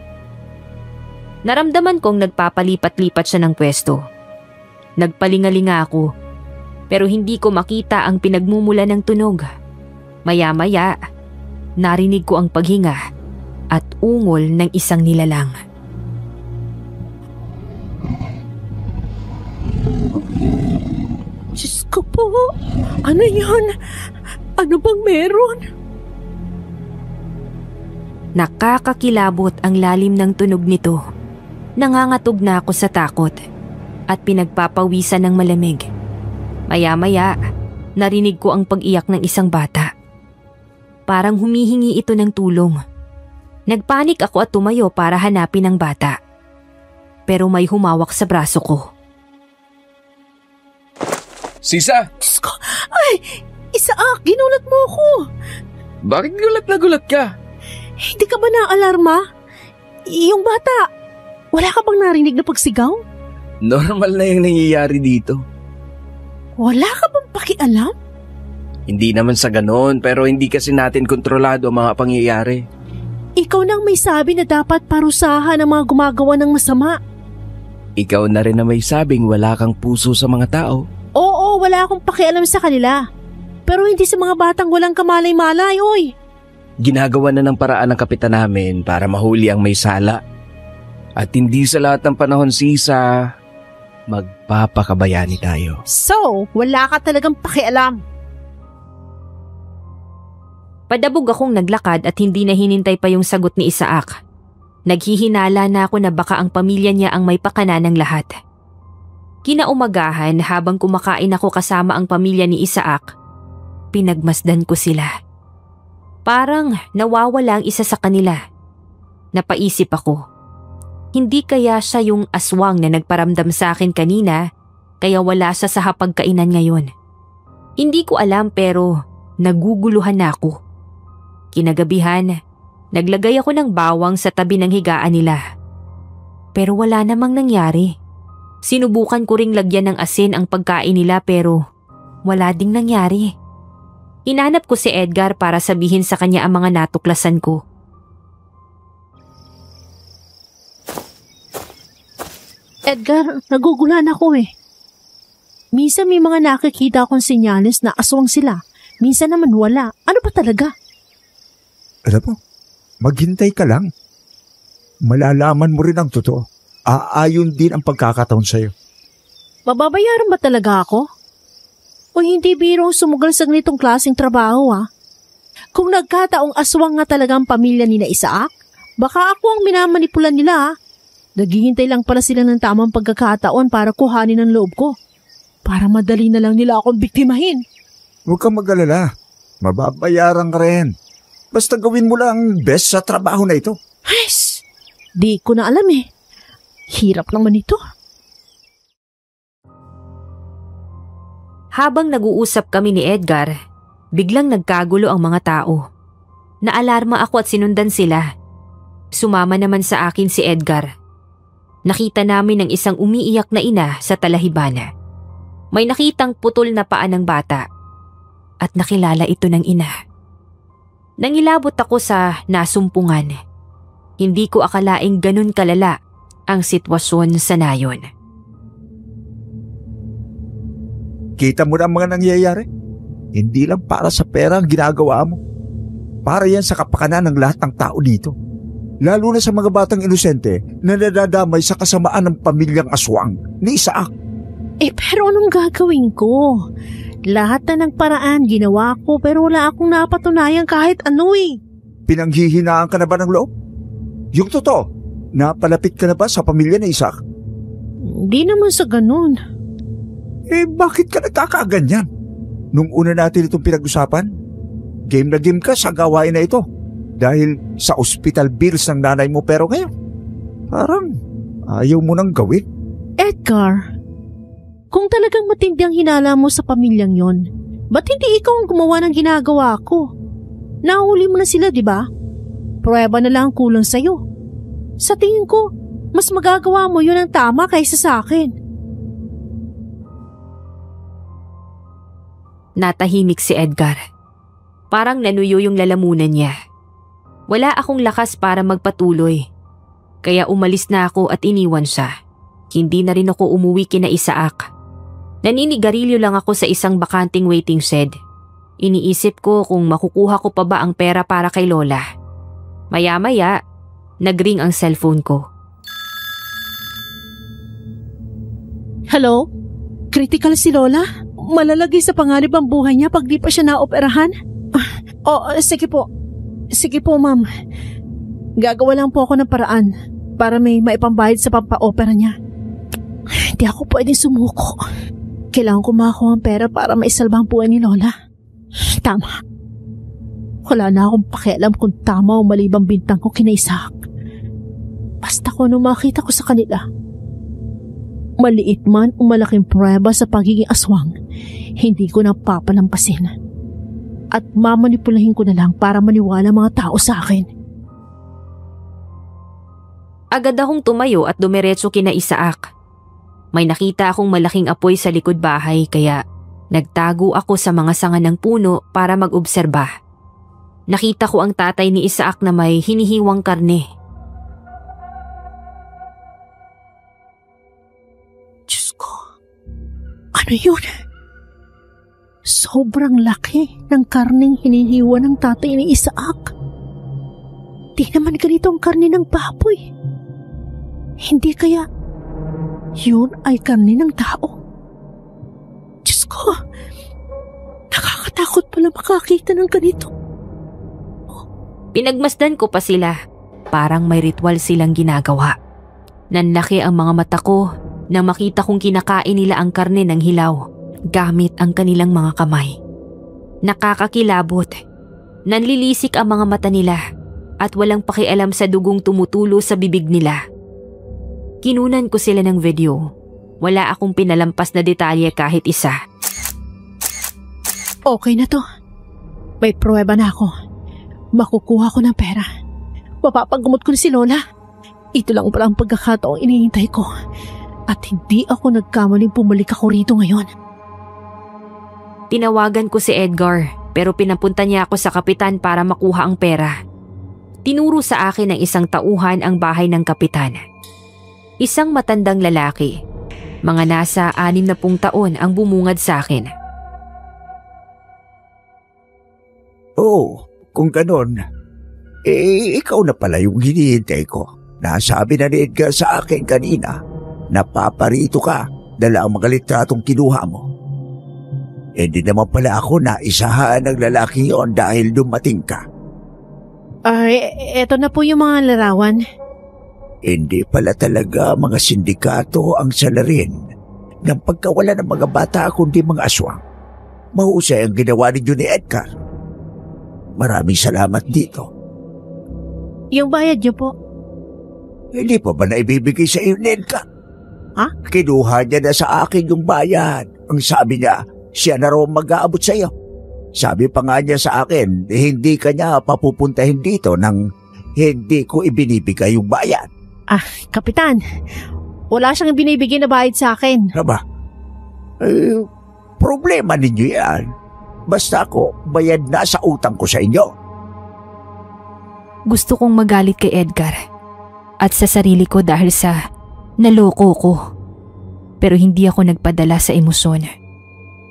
Naramdaman kong nagpapalipat-lipat siya ng pwesto. Nagpalingalinga ako, pero hindi ko makita ang pinagmumula ng tunog. Maya-maya, narinig ko ang paghinga at ungol ng isang nilalang. Diyos ko po, ano yan? Ano bang meron? Nakakakilabot ang lalim ng tunog nito. Nangangatog na ako sa takot at pinagpapawisan ng malamig. Maya-maya, narinig ko ang pag-iyak ng isang bata. Parang humihingi ito ng tulong. Nagpanik ako at tumayo para hanapin ang bata. Pero may humawak sa braso ko. Sisa! Diyos ko, ay! Isaac, ginulat mo ako. Bakit gulat na gulat ka? Hindi ka ba na-alarma? Yung bata, wala ka bang narinig na pagsigaw? Normal na yung nangyayari dito. Wala ka bang pakialam? Hindi naman sa ganon, pero hindi kasi natin kontrolado ang mga pangyayari. Ikaw nang may sabi na dapat parusahan ang mga gumagawa ng masama. Ikaw na rin na may sabing wala kang puso sa mga tao. Oo, wala akong pakialam sa kanila. Pero hindi sa mga batang walang kamalay-malay, oy. Ginagawa na ng paraan ng kapitan namin para mahuli ang may sala. At hindi sa lahat ng panahon, Sisa, magpapakabayani tayo. So, wala ka talagang pakialam. Padabog akong naglakad at hindi na hinintay pa yung sagot ni Isaac. Naghihinala na ako na baka ang pamilya niya ang may pakana ng lahat. Kinaumagahan habang kumakain ako kasama ang pamilya ni Isaac, pinagmasdan ko sila. Parang nawawala ang isa sa kanila. Napaisip ako, hindi kaya siya yung aswang na nagparamdam sa akin kanina kaya wala siya sa hapagkainan ngayon. Hindi ko alam pero naguguluhan na ako. Kinagabihan, naglagay ako ng bawang sa tabi ng higaan nila. Pero wala namang nangyari. Sinubukan ko ring lagyan ng asin ang pagkain nila pero wala ding nangyari. Hinanap ko si Edgar para sabihin sa kanya ang mga natuklasan ko. Edgar, nagugulan ako eh. Minsan may mga nakikita akong senyales na aswang sila. Minsan naman wala. Ano ba talaga? Alam mo, maghintay ka lang. Malalaman mo rin ang totoo. Aayon din ang pagkakataon sa'yo. Mababayaran ba talaga ako? O hindi biro sumugal sa ganitong klaseng trabaho Kung nagkataong aswang nga talaga ang pamilya ni na Isaac, baka ako ang minamanipulan nila Naghihintay lang pala sila ng tamang pagkakataon para kuhanin ang loob ko. Para madali na lang nila akong biktimahin. Huwag kang mag-alala. Mababayaran ka rin. Basta gawin mo lang ang best sa trabaho na ito. Yes! Di ko na alam eh. Hirap naman ito. Habang nag-uusap kami ni Edgar, biglang nagkagulo ang mga tao. Naalarma ako at sinundan sila. Sumama naman sa akin si Edgar. Nakita namin ang isang umiiyak na ina sa talahibana. May nakitang putol na paa ng bata at nakilala ito ng ina. Nangilabot ako sa nasumpungan. Hindi ko akalaing ganun kalala ang sitwasyon sa nayon. Kita mo na ang mga nangyayari? Hindi lang para sa pera ang ginagawa mo. Para yan sa kapakanan ng lahat ng tao dito. Lalo na sa mga batang inosente na nadadamay sa kasamaan ng pamilyang aswang ni Isaac. Pero anong gagawin ko? Lahat na ng paraan ginawa ko pero wala akong napatunayan kahit ano eh. Pinanghihinaan ka na ba ng loob? Yung totoo, napalapit ka na ba sa pamilya ni Isaac? Hindi naman sa ganun. Bakit ka nagkakaganyan? Nung una natin itong pinag-usapan, game na game ka sa gawain na ito. Dahil sa hospital bills ng nanay mo pero ngayon, parang ayaw mo nang gawin. Edgar, kung talagang matindi ang hinala mo sa pamilyang yon, ba't hindi ikaw ang gumawa ng ginagawa ko? Nahuli mo na sila, di ba? Pruweba na lang ang kulang sa'yo. Sa tingin ko, mas magagawa mo yun ang tama kaysa sa akin. Natahimik si Edgar. Parang nanuyo yung lalamunan niya. Wala akong lakas para magpatuloy. Kaya umalis na ako at iniwan siya. Hindi na rin ako umuwi kina Isaac. Naninigarilyo lang ako sa isang bakanting waiting shed. Iniisip ko kung makukuha ko pa ba ang pera para kay Lola. Maya-maya, nagring ang cellphone ko. Hello? Critical si Lola? Malalagay sa panganib ang buhay niya pag di pa siya naoperahan? Sige po. Sige po, ma'am. Gagawa lang po ako ng paraan para may maipambayad sa pampa-opera niya. Hindi ako pwedeng sumuko. Kailangan ko makakuha ang pera para maisalba ang buhay ni Lola. Tama. Wala na akong pakialam kung tama o mali bang bintang ko kina Isaac. Basta ko nung makita ko sa kanila. Maliit man o malaking pruweba sa pagiging aswang, hindi ko na papalampasin. At mamanipulahin ko na lang para maniwala mga tao sa akin. Agad akong tumayo at dumiretso kina Isaac. May nakita akong malaking apoy sa likod bahay kaya nagtago ako sa mga sanga ng puno para mag-obserba. Nakita ko ang tatay ni Isaac na may hinihiwang karne. Diyos ko, ano yun? Sobrang laki ng karneng hinihiwa ng tatay ni Isaac. Di naman ganito ang karne ng baboy. Hindi kaya yun ay karne ng tao? Diyos ko, nakakatakot pala makakita ng ganito. Pinagmasdan ko pa sila. Parang may ritual silang ginagawa. Nanlaki ang mga mata ko nang makita kong kinakain nila ang karne ng hilaw gamit ang kanilang mga kamay. Nakakakilabot. Nanlilisik ang mga mata nila at walang pakialam sa dugong tumutulo sa bibig nila. Kinunan ko sila ng video. Wala akong pinalampas na detalye kahit isa. Okay na to. May pruweba na ako. Makukuha ko ng pera. Mapapagumot ko na si Lola. Ito lang pala ang pagkakataong inihintay ko. At hindi ako nagkamaling pumalik ako rito ngayon. Tinawagan ko si Edgar pero pinapunta niya ako sa kapitan para makuha ang pera. Tinuro sa akin ng isang tauhan ang bahay ng kapitan. Isang matandang lalaki. Mga nasa 60 taon ang bumungad sa akin. Oh, kung ganon, ikaw na pala yung hinihintay ko. Nasabi na ni Edgar sa akin kanina, napaparito ka dala ang mga litratong kinuha mo. Hindi naman pala ako na isahaan ng lalaki yon dahil dumating ka. Eto na po yung mga larawan. Hindi pala talaga mga sindikato ang salarin ng pagkawala ng mga bata kundi mga aswang. Mahusay ang ginawa ninyo ni Edgar. Maraming salamat dito. Yung bayad niyo po. Hindi pa ba naibibigay sa iyo ni Edgar? Ha? Kinuha niya na sa akin yung bayad. Ang sabi niya, siya na raw mag-aabot sa iyo. Sabi pa nga niya sa akin, hindi ka niya papupuntahin dito nang hindi ko ibinibigay yung bayad. Kapitan, wala siyang binibigay na bayad sa akin. Aba, problema ninyo yan. Basta ako, bayad na sa utang ko sa inyo. Gusto kong magalit kay Edgar at sa sarili ko dahil sa naloko ko. Pero hindi ako nagpadala sa emosyon.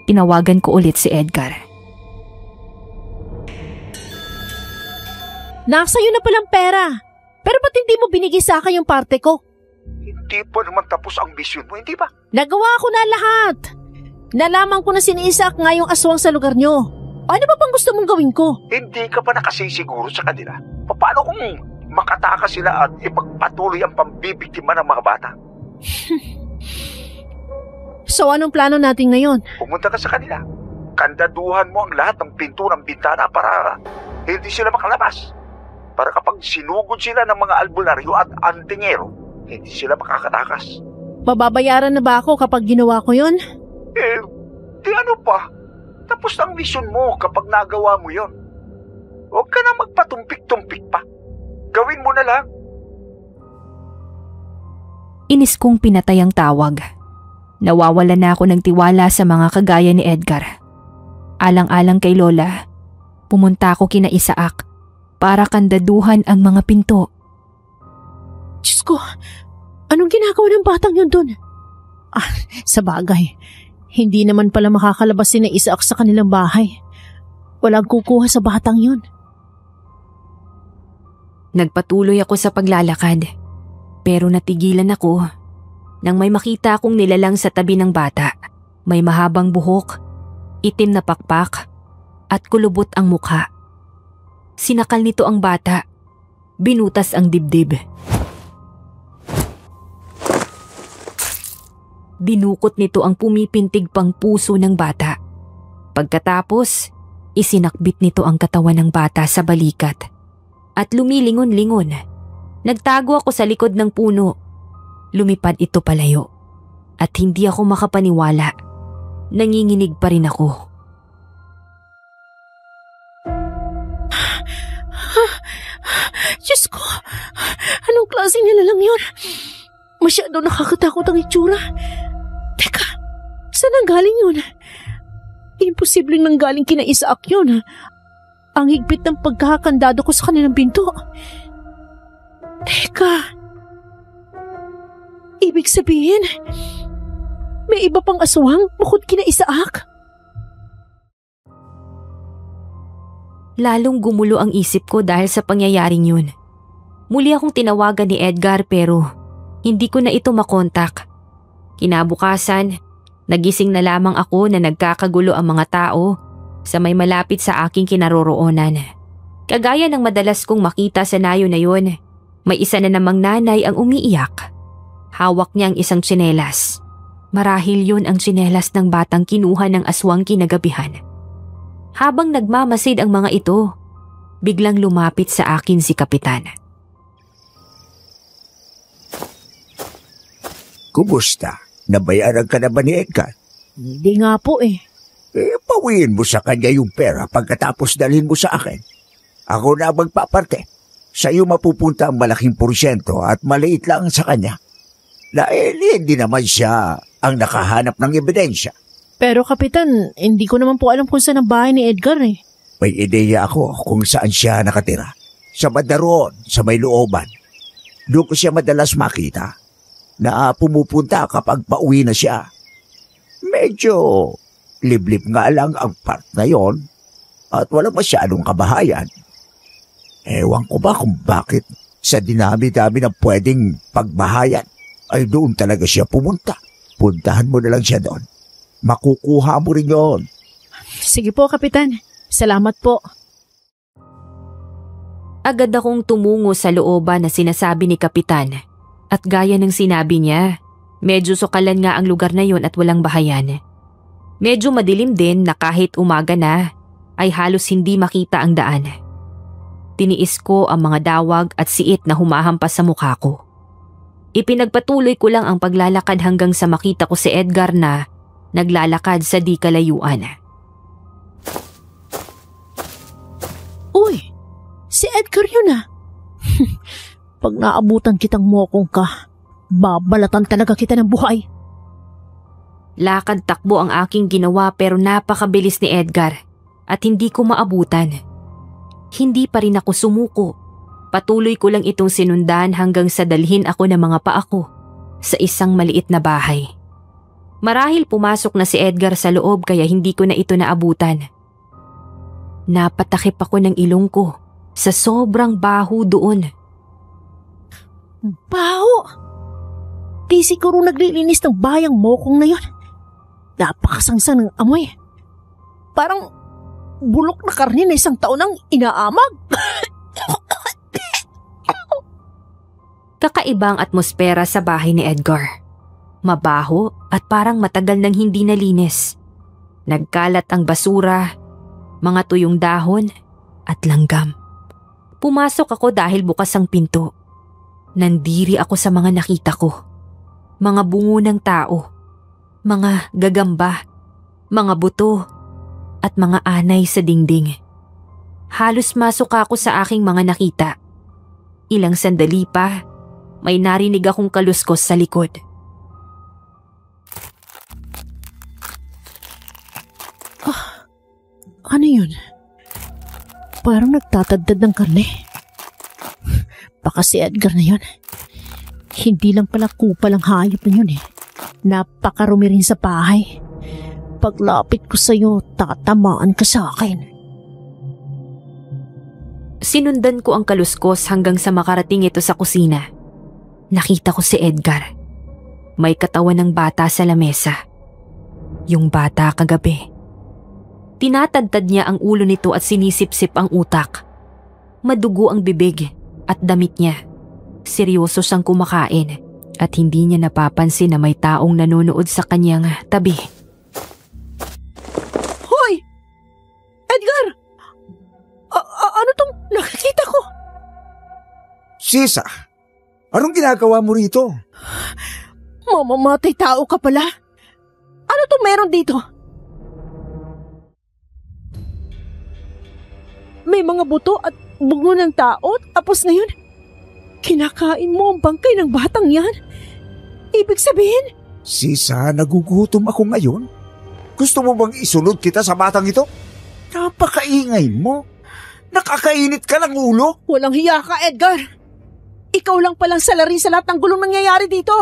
Tinawagan ko ulit si Edgar. Nasa iyo na palang pera. Pero ba't hindi mo binigay sa akin yung parte ko? Hindi pa naman tapos ang misyon mo, hindi ba? Nagawa ko na lahat. Nalaman ko na siniisak nga yung aswang sa lugar nyo. Ano ba bang gusto mong gawin ko? Hindi ka pa nakasisiguro sa kanila. Paano kung makatakas sila at ipagpatuloy ang pambibiktima ng mga bata? So anong plano natin ngayon? Pumunta ka sa kanila. Kandaduhan mo ang lahat ng pinto ng bintana para hindi sila makalabas. Para kapag sinugod sila ng mga albularyo at antingero, hindi sila makakatakas. Mababayaran na ba ako kapag ginawa ko yun? Di ano pa? Tapos ang misyon mo kapag nagawa mo yon. Huwag ka na magpatumpik-tumpik pa. Gawin mo na lang. Inis kong pinatay ang tawag. Nawawala na ako ng tiwala sa mga kagaya ni Edgar. Alang-alang kay Lola, pumunta ako kina Isaac para kandaduhan ang mga pinto. Diyos ko, anong ginagawa ng batang yun dun? Sa bagay, hindi naman pala makakalabas si na Isaac sa kanilang bahay. Walang kukuha sa batang yun. Nagpatuloy ako sa paglalakad, pero natigilan ako nang may makita akong nilalang sa tabi ng bata. May mahabang buhok, itim na pakpak, at kulubot ang mukha. Sinakal nito ang bata, binutas ang dibdib. Dinukot nito ang pumipintig pang puso ng bata. Pagkatapos, isinakbit nito ang katawan ng bata sa balikat. At lumilingon-lingon. Nagtago ako sa likod ng puno. Lumipad ito palayo. At hindi ako makapaniwala. Nanginginig pa rin ako. Diyos ko, anong klaseng nilalang yun? Masyado nakakatakot ang itsura. Teka, saan ang galing yun? Imposibleng nanggaling kina Isaac yun. Ang higpit ng pagkakandado ko sa kanilang pinto. Teka, ibig sabihin, may iba pang aswang bukod kina Isaac? Lalong gumulo ang isip ko dahil sa pangyayaring yun. Muli akong tinawagan ni Edgar pero hindi ko na ito makontak. Kinabukasan, nagising na lamang ako na nagkakagulo ang mga tao sa may malapit sa aking kinaroroonan. Kagaya ng madalas kong makita sa nayo na yun, may isa na namang nanay ang umiiyak. Hawak niya ang isang tsinelas. Marahil yun ang tsinelas ng batang kinuha ng aswang kinagabihan. Habang nagmamasid ang mga ito, biglang lumapit sa akin si Kapitan. Kumusta? Nabayaran ka na ba ni Edgar? Hindi nga po eh. Bawiin mo sa kanya yung pera pagkatapos dalhin mo sa akin. Ako na magpaparte. Sa iyo mapupunta ang malaking porsyento at maliit lang sa kanya. Dahil hindi naman siya ang nakahanap ng ebidensya. Pero Kapitan, hindi ko naman po alam kung saan ang bahay ni Edgar eh. May ideya ako kung saan siya nakatira. Sa banda roon, sa may looban. Doon ko siya madalas makita na pumupunta kapag pauwi na siya. Medyo liblib nga lang ang part na yon at wala masyadong kabahayan. Ewan ko ba kung bakit sa dinami-dami ng pwedeng pagbahayan ay doon talaga siya pumunta. Puntahan mo na lang siya doon. Makukuha mo rin yon. Sige po, Kapitan. Salamat po. Agad akong tumungo sa looban na sinasabi ni Kapitan. At gaya ng sinabi niya, medyo sukalan nga ang lugar na yon at walang bahayan. Medyo madilim din na kahit umaga na, ay halos hindi makita ang daan. Tiniis ko ang mga dawag at siit na humahampas sa mukha ko. Ipinagpatuloy ko lang ang paglalakad hanggang sa makita ko si Edgar na naglalakad sa di kalayuan. Uy, si Edgar yun ah. Pag naabutan kitang mokong ka, babalatan talaga kita ng buhay. Lakad takbo ang aking ginawa pero napakabilis ni Edgar at hindi ko maabutan. Hindi pa rin ako sumuko. Patuloy ko lang itong sinundan hanggang sa dalhin ako ng mga paa ko sa isang maliit na bahay. Marahil pumasok na si Edgar sa loob kaya hindi ko na ito naabutan. Napatakip ako ng ilong ko sa sobrang baho doon. Baho? Di siguro naglilinis ng bayang mokong na yun. Napakasangsang ng amoy. Parang bulok na karne na isang taon ang inaamag. Kakaibang atmosfera sa bahay ni Edgar. Mabaho at parang matagal nang hindi nalinis. Nagkalat ang basura, mga tuyong dahon at langgam. Pumasok ako dahil bukas ang pinto. Nandiri ako sa mga nakita ko. Mga bungo ng tao, mga gagamba, mga buto at mga anay sa dingding. Halos masok ako sa aking mga nakita. Ilang sandali pa, may narinig akong kaluskos sa likod. Ano yun? Parang nagtatadtad ng karne. Baka si Edgar na yun. Hindi lang pala kupal ang hayop na yun eh. Napakarumi rin sa bahay. Paglapit ko sa'yo, tatamaan ka sa akin. Sinundan ko ang kaluskos hanggang sa makarating ito sa kusina. Nakita ko si Edgar. May katawan ng bata sa lamesa. Yung bata kagabi. Tinatadtad niya ang ulo nito at sinisip-sip ang utak. Madugo ang bibig at damit niya. Seryoso siyang kumakain at hindi niya napapansin na may taong nanonood sa kanyang tabi. Hoy! Edgar! Ano tong nakikita ko? Sisa, anong ginagawa mo rito? Mamamatay tao ka pala. Ano tong meron dito? May mga buto at bungo ng tao tapos ngayon, kinakain mo ang bangkay ng batang yan? Ibig sabihin? Sisa, nagugutom ako ngayon. Gusto mo bang isunod kita sa batang ito? Napakaingay mo. Nakakainit ka ng ulo. Walang hiya ka, Edgar. Ikaw lang palang salarin sa lahat ng gulong nangyayari dito.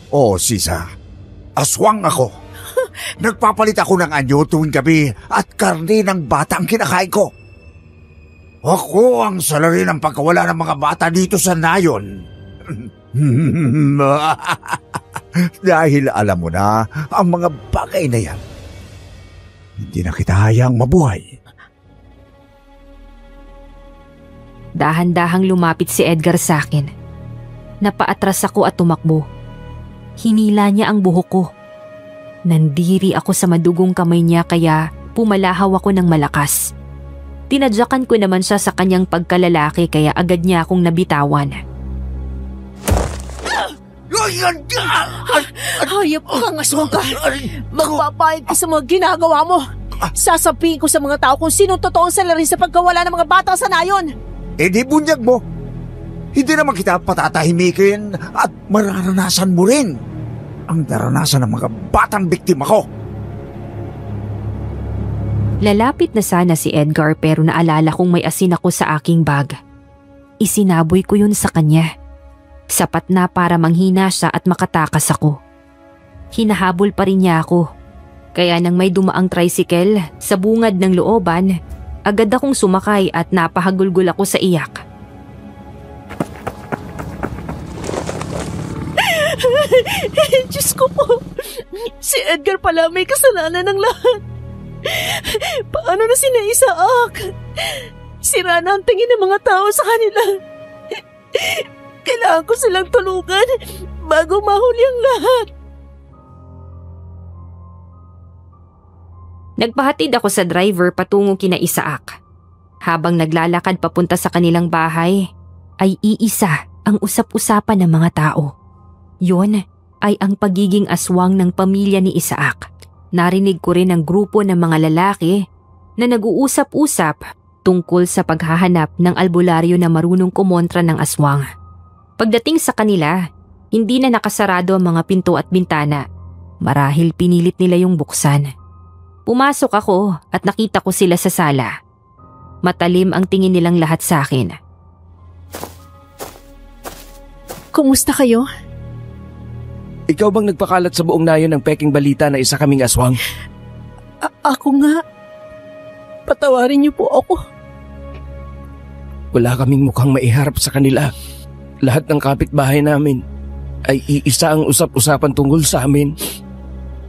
Oh, Sisa. Aswang ako. Nagpapalit ako ng anyo tuwing gabi at karne ng bata ang kinakain ko. Ako ang salarin ng pagkawala ng mga bata dito sa nayon. Dahil alam mo na ang mga bagay na yan. Hindi na kita hayang mabuhay. Dahan-dahang lumapit si Edgar sa akin. Napaatras ako at tumakbo. Hinila niya ang buhok ko. Nandiri ako sa madugong kamay niya kaya pumalahaw ako ng malakas. Tinadyakan ko naman siya sa kanyang pagkalalaki kaya agad niya akong nabitawan. Ay! Ayan ka! Hayop kang aswang ka. Magpapayad ka sa mga ginagawa mo. Sasabihin ko sa mga tao kung sino totoong salarin sa pagkawala ng mga batang sanayon. Eh di bunyag mo. Hindi naman kita patatahimikin at mararanasan mo rin ang naranasan ng mga batang biktima ko. Lalapit na sana si Edgar pero naalala kong may asin ako sa aking bag. Isinaboy ko yun sa kanya. Sapat na para manghina siya at makatakas ako. Hinahabol pa rin niya ako. Kaya nang may dumaang tricycle sa bungad ng looban, agad akong sumakay at napahagulgol ako sa iyak. Diyos ko po, si Edgar pala may kasalanan ng lahat. Paano na si Isaac? Sira na ang tingin ng mga tao sa kanila. Kailangan ko silang tulungan bago mahuli ang lahat. Nagpahatid ako sa driver patungo kina Isaac. Habang naglalakad papunta sa kanilang bahay, ay iisa ang usap-usapan ng mga tao. Yun ay ang pagiging aswang ng pamilya ni Isaac. Narinig ko rin ang grupo ng mga lalaki na nag-uusap-usap tungkol sa paghahanap ng albularyo na marunong kumontra ng aswang. Pagdating sa kanila, hindi na nakasarado ang mga pinto at bintana. Marahil pinilit nila yung buksan. Pumasok ako at nakita ko sila sa sala. Matalim ang tingin nilang lahat sa akin. Kumusta kayo? Ikaw bang nagpakalat sa buong nayon ng peking balita na isa kaming aswang? Ako nga. Patawarin niyo po ako. Wala kaming mukhang maiharap sa kanila. Lahat ng kapitbahay namin ay iisa ang usap-usapan tungkol sa amin.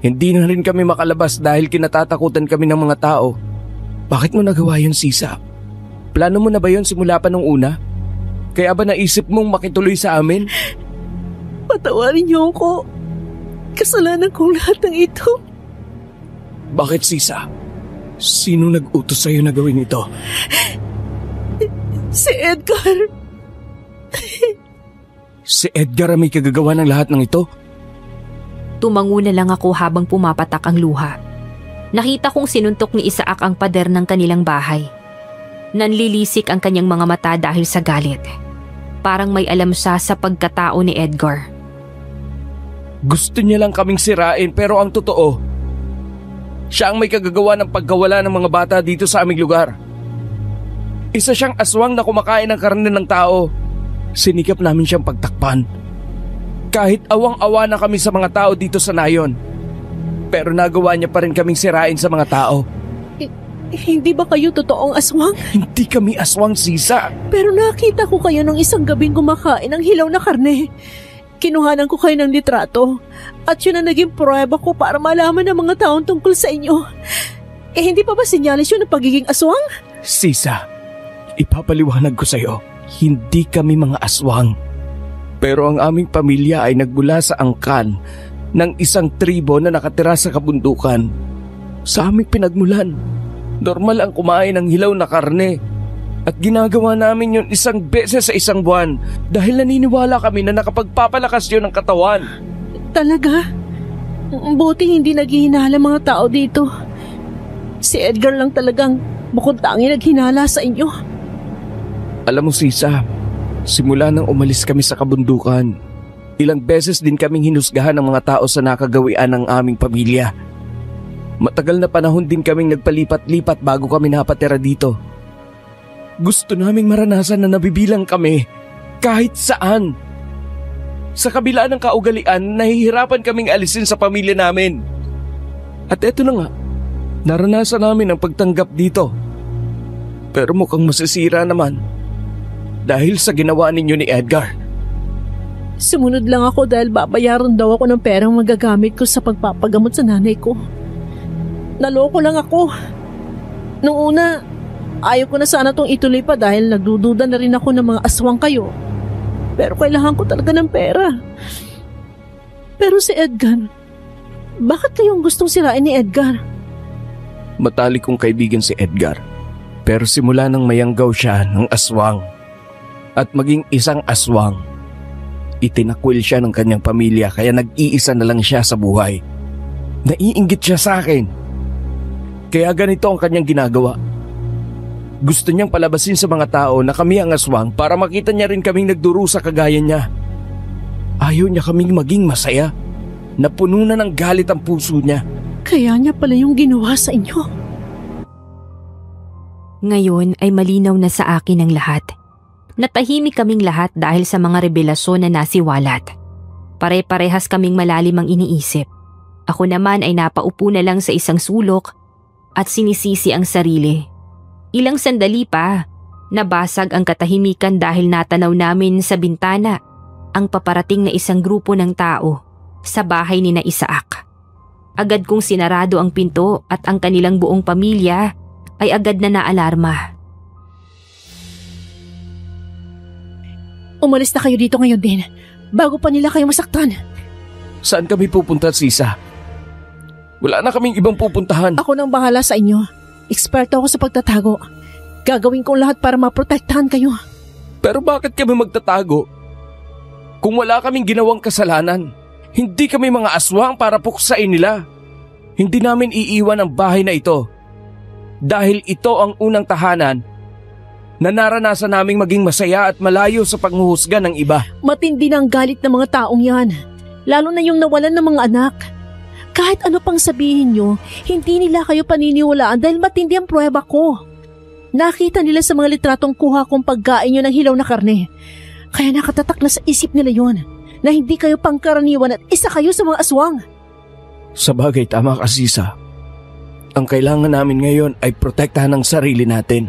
Hindi na rin kami makalabas dahil kinatatakutan kami ng mga tao. Bakit mo nagawa yun, Sisa? Plano mo na ba yun simula pa nung una? Kaya ba naisip mong makituloy sa amin? Patawarin niyo ako. Kasalanan kong lahat ng ito. Bakit, Sisa? Sino nag-utos sa'yo na gawin ito? Si Edgar. Si Edgar ang may kagagawa ng lahat ng ito? Tumango na lang ako habang pumapatak ang luha. Nakita kong sinuntok ni Isaac ang pader ng kanilang bahay. Nanlilisik ang kanyang mga mata dahil sa galit. Parang may alam siya sa pagkatao ni Edgar. Gusto niya lang kaming sirain pero ang totoo, siya ang may kagagawa ng pagkawala ng mga bata dito sa aming lugar. Isa siyang aswang na kumakain ng karne ng tao. Sinikap namin siyang pagtakpan. Kahit awang-awa na kami sa mga tao dito sa nayon. Pero nagawa niya pa rin kaming sirain sa mga tao. Hindi ba kayo totoong aswang? Hindi kami aswang, Sisa. Pero nakita ko kayo nung isang gabing kumakain ng hilaw na karne. Kinuhanan ko kayo ng litrato. At yun ang naging pruweba ko para malaman ng mga taong tungkol sa inyo. Hindi pa ba sinyalis yun ng pagiging aswang? Sisa, ipapaliwanag ko sa'yo. Hindi kami mga aswang. Pero ang aming pamilya ay nagmula sa angkan ng isang tribo na nakatira sa kabundukan. Sa aming pinagmulan, normal ang kumain ng hilaw na karne. At ginagawa namin yun isang beses sa isang buwan dahil naniniwala kami na nakapagpapalakas yun ng katawan. Talaga? Buti hindi naghihinala mga tao dito. Si Edgar lang talagang bukod tangi naghinala sa inyo. Alam mo, Sisa, simula nang umalis kami sa kabundukan, ilang beses din kaming hinusgahan ng mga tao sa nakagawian ng aming pamilya. Matagal na panahon din kaming nagpalipat-lipat bago kami napatira dito. Gusto naming maranasan na nabibilang kami kahit saan. Sa kabila ng kaugalian, nahihirapan kaming alisin sa pamilya namin. At eto na nga, naranasan namin ang pagtanggap dito. Pero mukhang masisira naman dahil sa ginawa ninyo ni Edgar. Sumunod lang ako dahil babayaran daw ako ng perang magagamit ko sa pagpapagamot sa nanay ko. Naloko lang ako. Nung una, ayaw ko na sana itong ituloy pa dahil nagdududa na rin ako ng mga aswang kayo. Pero kailangan ko talaga ng pera. Pero si Edgar, bakit kayong gustong sirain ni Edgar? Matalik kong kaibigan si Edgar. Pero simula nang mayanggaw siya ng aswang at maging isang aswang, Itinakwil siya ng kanyang pamilya kaya nag-iisa na lang siya sa buhay. Naiinggit siya sa akin. Kaya ganito ang kanyang ginagawa. Gusto niyang palabasin sa mga tao na kami ang aswang para makita niya rin kaming nagdurusa kagaya niya. Ayaw niya kaming maging masaya. Napuno na ng galit ang puso niya. Kaya niya pala yung ginawa sa inyo. Ngayon ay malinaw na sa akin ang lahat. Natahimik kaming lahat dahil sa mga revelasyon na nasiwalat. Pare-parehas kaming malalim ang iniisip. Ako naman ay napaupo na lang sa isang sulok at sinisisi ang sarili. Ilang sandali pa, nabasag ang katahimikan dahil natanaw namin sa bintana ang paparating na isang grupo ng tao sa bahay ni na Isaac. Agad kong sinarado ang pinto at ang kanilang buong pamilya ay agad na naalarma. Umalis na kayo dito ngayon din, bago pa nila kayo masaktan. Saan kami pupunta, Sisa? Wala na kaming ibang pupuntahan. Ako nang bahala sa inyo. Eksperto ako sa pagtatago. Gagawin ko lahat para maprotektahan kayo. Pero bakit kami magtatago? Kung wala kaming ginawang kasalanan, hindi kami mga aswang para puksain nila. Hindi namin iiwan ang bahay na ito. Dahil ito ang unang tahanan na naranasan naming maging masaya at malayo sa panghuhusga ng iba. Matindi na ang galit ng mga taong yan. Lalo na yung nawalan ng mga anak. Kahit ano pang sabihin nyo, hindi nila kayo paniniwalaan dahil matindi ang pruweba ko. Nakita nila sa mga litratong kuha kong pagkain nyo ng hilaw na karne. Kaya nakatatak na sa isip nila yon na hindi kayo pangkaraniwan at isa kayo sa mga aswang. Sabagay, tama ka, Sisa. Ang kailangan namin ngayon ay protektahan ang sarili natin.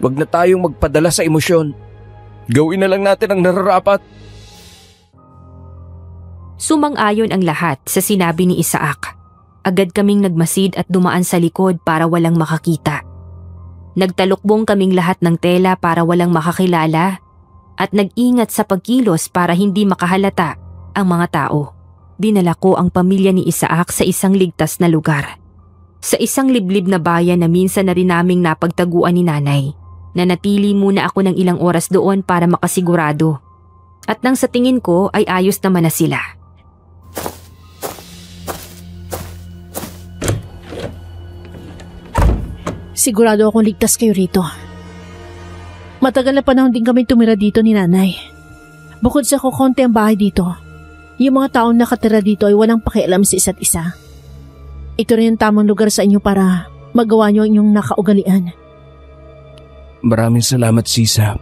Huwag na tayong magpadala sa emosyon. Gawin na lang natin ang nararapat. Sumang-ayon ang lahat sa sinabi ni Isaac. Agad kaming nagmasid at dumaan sa likod para walang makakita. Nagtalukbong kaming lahat ng tela para walang makakilala at nag-ingat sa pagkilos para hindi makahalata ang mga tao. Dinala ko ang pamilya ni Isaac sa isang ligtas na lugar. Sa isang liblib na bayan na minsan na rin naming napagtaguan ni nanay. Nanatili muna ako ng ilang oras doon para makasigurado. At nang sa tingin ko ay ayos naman na sila. Sigurado akong ligtas kayo rito. Matagal na panahon din kami tumira dito ni nanay. Bukod sa kukonti ang bahay dito, yung mga taong nakatira dito ay walang pakialam sa isa't isa. Ito rin yung tamang lugar sa inyo para magawa nyo inyong nakaugalian. Maraming salamat, Sisa.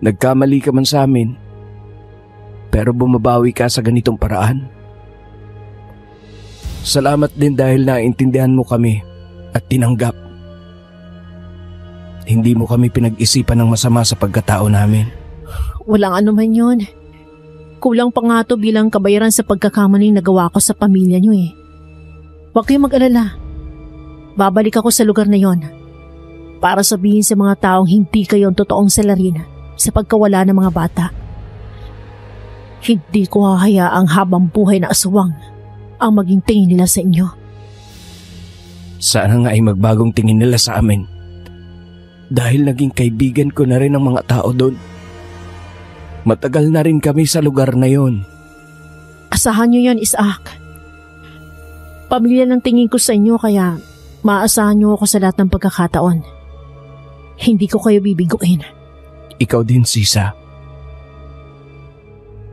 Nagkamali ka man sa amin, pero bumabawi ka sa ganitong paraan. Salamat din dahil naintindihan mo kami at tinanggap. Hindi mo kami pinag-isipan ng masama sa pagkatao namin. Walang anuman yun. Kulang pa nga to bilang kabayaran sa pagkakamaling nagawa ko sa pamilya nyo eh. Huwag kayong mag-alala. Babalik ako sa lugar na yon para sabihin sa mga taong hindi kayo ang totoong salarin sa pagkawala ng mga bata. Hindi ko hahayaang habang buhay na aswang ang maging tingin nila sa inyo. Sana nga ay magbagong tingin nila sa amin. Dahil naging kaibigan ko na rin ang mga tao doon. Matagal na rin kami sa lugar na yon. Asahan nyo yan, Isaac. Pamilya ng tingin ko sa inyo kaya maasahan nyo ako sa lahat ng pagkakataon. Hindi ko kayo bibiguin. Ikaw din, Sisa.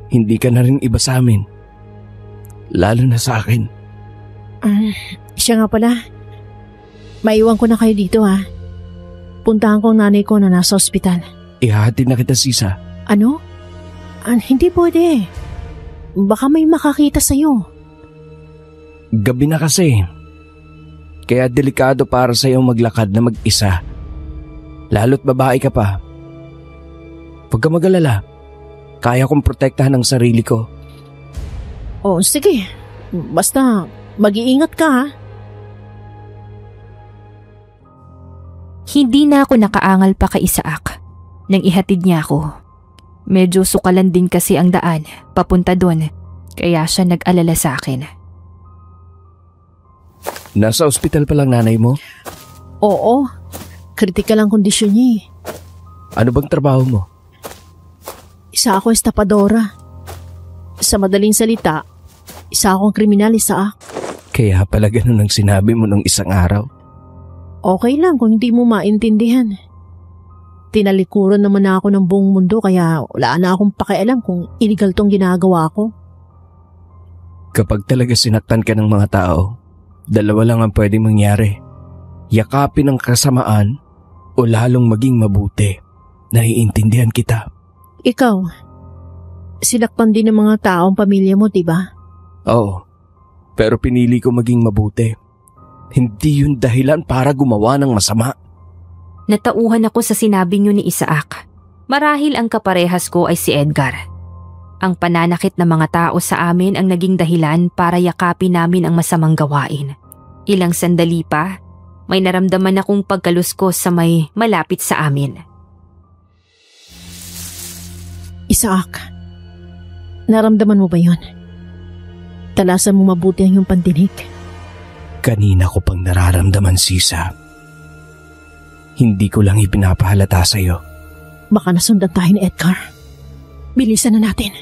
Hindi ka na rin iba sa amin. Lalo na sa akin. Siya nga pala. Maiwan ko na kayo dito ha. Puntahan ko ang nanay ko na nasa ospital. Ihahatid na kita, Sisa. Ano? Hindi pwede. Baka may makakita sa'yo. Gabi na kasi. Kaya delikado para sa'yo maglakad na mag-isa. Lalo't babae ka pa. Huwag ka mag-alala. Kaya kong protektahan ang sarili ko. Oh, sige. Basta mag-iingat ka ha. Hindi na ako nakaangal pa kay Isaac nang ihatid niya ako. Medyo sukalan din kasi ang daan papunta doon, kaya siya nag-alala sa akin. Nasa ospital pa lang nanay mo? Oo, kritikal ang kondisyon niya eh. Ano bang trabaho mo? Isa Isa ako estapadora. Sa madaling salita, isa akong kriminal, Isaac. Kaya pala ganun ang sinabi mo nung isang araw. Okay lang kung hindi mo maintindihan. Tinalikuran naman na ako ng buong mundo kaya wala na akong pakialam kung illegal tong ginagawa ko. Kapag talaga sinaktan ka ng mga tao, dalawa lang ang pwedeng mangyari. Yakapin ang kasamaan o lalong maging mabuti. Naiintindihan kita. Ikaw, sinaktan din ng mga taong pamilya mo, diba? Oo, pero pinili ko maging mabuti. Hindi yun dahilan para gumawa ng masama. Natauhan ako sa sinabi niyo ni Isaac. Marahil ang kaparehas ko ay si Edgar. Ang pananakit ng mga tao sa amin ang naging dahilan para yakapin namin ang masamang gawain. Ilang sandali pa, may naramdaman akong pagkaluskos sa may malapit sa amin. Isaac, naramdaman mo ba yun? Talasan mo mabuti ang iyong pandinig. Kanina ko pang nararamdaman, Sisa. Hindi ko lang ipinapahalata sa'yo. Baka nasundan tayo ni Edgar. Bilisan na natin.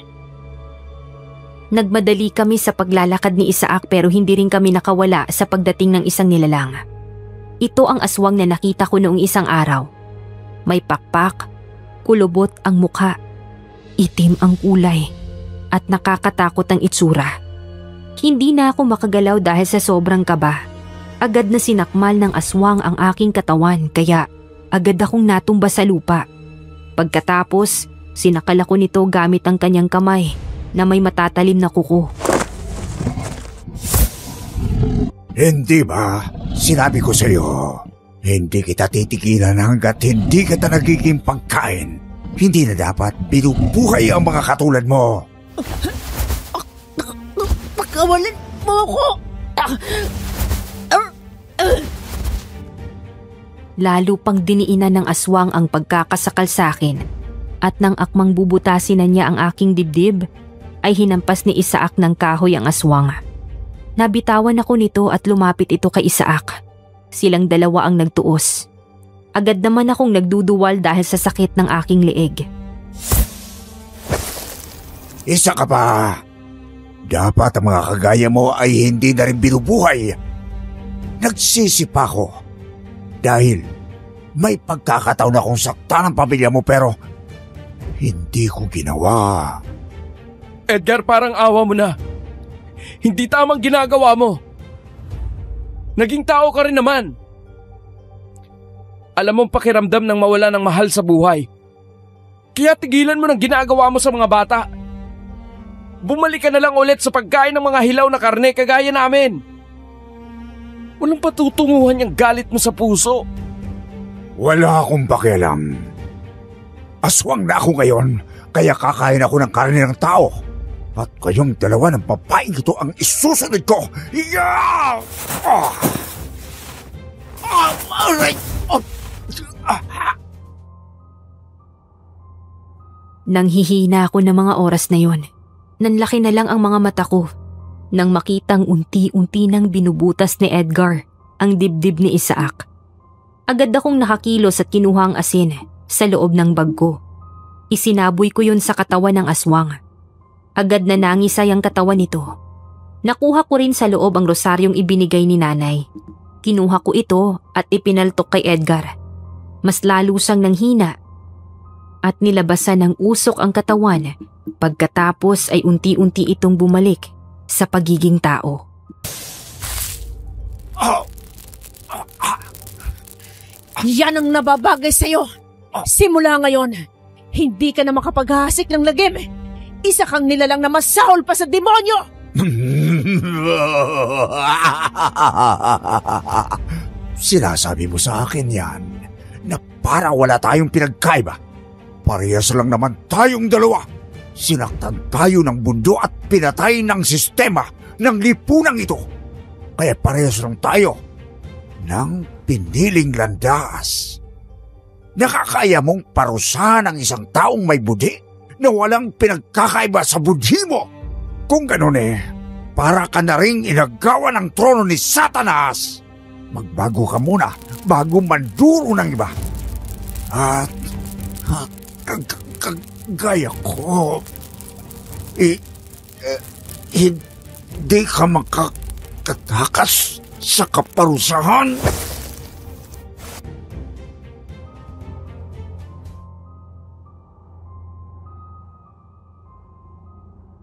Nagmadali kami sa paglalakad ni Isaac pero hindi rin kami nakawala sa pagdating ng isang nilalang. Ito ang aswang na nakita ko noong isang araw. May pakpak, kulubot ang mukha, itim ang kulay, at nakakatakot ang itsura. Hindi na ako makagalaw dahil sa sobrang kaba. Agad na sinakmal ng aswang ang aking katawan kaya agad akong natumba sa lupa. Pagkatapos, sinakal ako nito gamit ang kanyang kamay na may matatalim na kuko. Hindi ba? Sinabi ko sa iyo, hindi kita titigilan hanggat hindi kita nagiging pagkain. Hindi na dapat binubuhay ang mga katulad mo. Pagkawalan mo ako! Lalo pang diniinan ng aswang ang pagkakasakal sa akin at nang akmang bubutasin na niya ang aking dibdib, ay hinampas ni Isaac ng kahoy ang aswang. Nabitawan ako nito at lumapit ito kay Isaac. Silang dalawa ang nagtuos. Agad naman akong nagduduwal dahil sa sakit ng aking leeg. Isa ka pa. Dapat ang mga kagaya mo ay hindi na rin binubuhay. Nagsisipa ko dahil may pagkakataon akong saktan ng pamilya mo pero hindi ko ginawa. Edgar, parang awa mo na. Hindi tamang ginagawa mo. Naging tao ka rin naman. Alam mong pakiramdam ng mawala ng mahal sa buhay. Kaya tigilan mo ng ginagawa mo sa mga bata. Bumalik ka na lang ulit sa pagkain ng mga hilaw na karne kagaya namin. Walang patutunguhan yung galit mo sa puso. Wala akong pakialam. Aswang na ako ngayon, kaya kakain ako ng karne ng tao. At kayong dalawa ng babaeng ito ang isusunod ko. Yeah! Nanghihina ako ng mga oras na yon. Nanlaki na lang ang mga mata ko nang makitang unti-unti nang binubutas ni Edgar ang dibdib ni Isaac. Agad akong nakakilos at kinuha ang asin sa loob ng bag ko. Isinaboy ko yun sa katawan ng aswang. Agad na nangisay ang katawan nito. Nakuha ko rin sa loob ang rosaryong ibinigay ni nanay. Kinuha ko ito at ipinaltok kay Edgar. Mas lalo siyang nanghina at nilabasan ng usok ang katawan. Pagkatapos ay unti-unti itong bumalik sa pagiging tao. Yan ang nababagay sa'yo. Simula ngayon, hindi ka na makapaghasik ng lagim. Isa kang nilalang na masahol pa sa demonyo! Sinasabi mo sa akin yan na para wala tayong pinagkaiba. Parehas lang naman tayong dalawa. Sinaktan tayo ng mundo at pinatay ng sistema ng lipunang ito. Kaya parehas lang tayo ng piniling landas. Nakakaya mong parusahan ang isang taong may budi na walang pinagkakaiba sa budhi mo. Kung ganun para ka na ring inagawa ng trono ni Satanas. Magbago ka muna bago manduro ng iba. At Gaya ko, hindi ka makakatakas sa kaparusahan.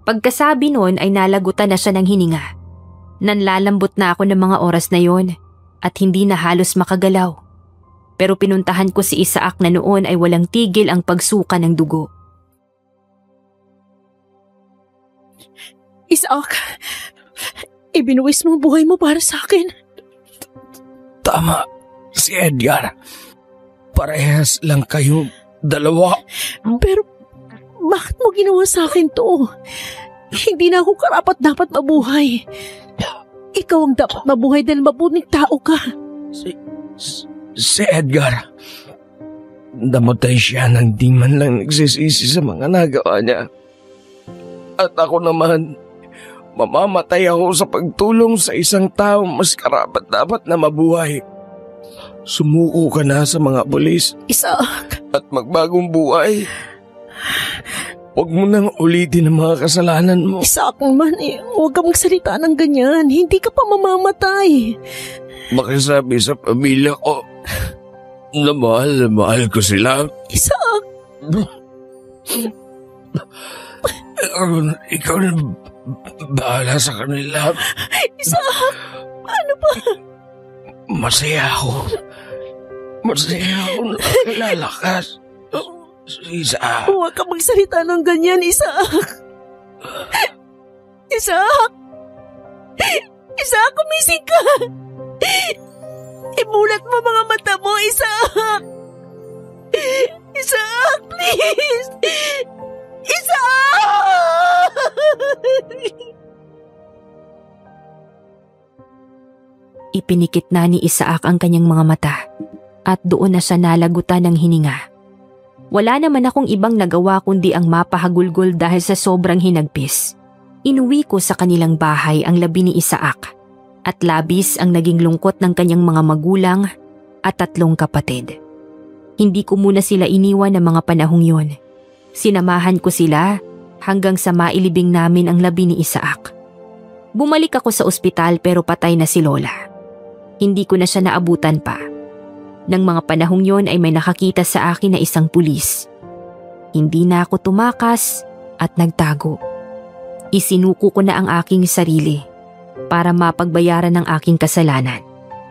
Pagkasabi noon ay nalagutan na siya ng hininga. Nanlalambot na ako ng mga oras na yon at hindi na halos makagalaw. Pero pinuntahan ko si Isaac na noon ay walang tigil ang pagsuka ng dugo. Isaac, ibinuwis mo ang buhay mo para sa akin. Tama, si Edgar. Parehas lang kayong dalawa. Pero bakit mo ginawa sa akin to? Hindi na ako karapat-dapat mabuhay. Ikaw ang dapat mabuhay dahil mabuting tao ka. Si Edgar. Namatay siya nang di man lang nagsisisi sa mga nagawa niya. At ako naman, mamamatay ako sa pagtulong sa isang taong mas karapat-dapat na mabuhay. Sumuko ka na sa mga pulis. Isaac. At magbagong buhay. Huwag mo nang ulitin ang mga kasalanan mo. Isaac naman huwag ka magsalita ng ganyan. Hindi ka pa mamamatay. Makisabi sa pamilya ko na mahal ko sila. Isaac! Ikaw na bahala sa kanila. Isaac! Ano ba? Masaya ako na lalakas. Isaac. Huwag ka magsalita ng ganyan, Isaac. Isaac! Isaac, kumising ka! Imulat mo mga mata mo, Isaac! Isaac, please! Isaac! Ipinikit na ni Isaac ang kanyang mga mata at doon na siya nalagutan ng hininga. Wala naman akong ibang nagawa kundi ang mapahagulgol dahil sa sobrang hinagpis. Inuwi ko sa kanilang bahay ang labi ni Isaac at labis ang naging lungkot ng kanyang mga magulang at 3 kapatid. Hindi ko muna sila iniwan ng mga panahong yon. Sinamahan ko sila hanggang sa mailibing namin ang labi ni Isaac. Bumalik ako sa ospital pero patay na si Lola. Hindi ko na siya naabutan pa. Nang mga panahong yon ay may nakakita sa akin na isang pulis. Hindi na ako tumakas at nagtago. Isinuko ko na ang aking sarili para mapagbayaran ng aking kasalanan.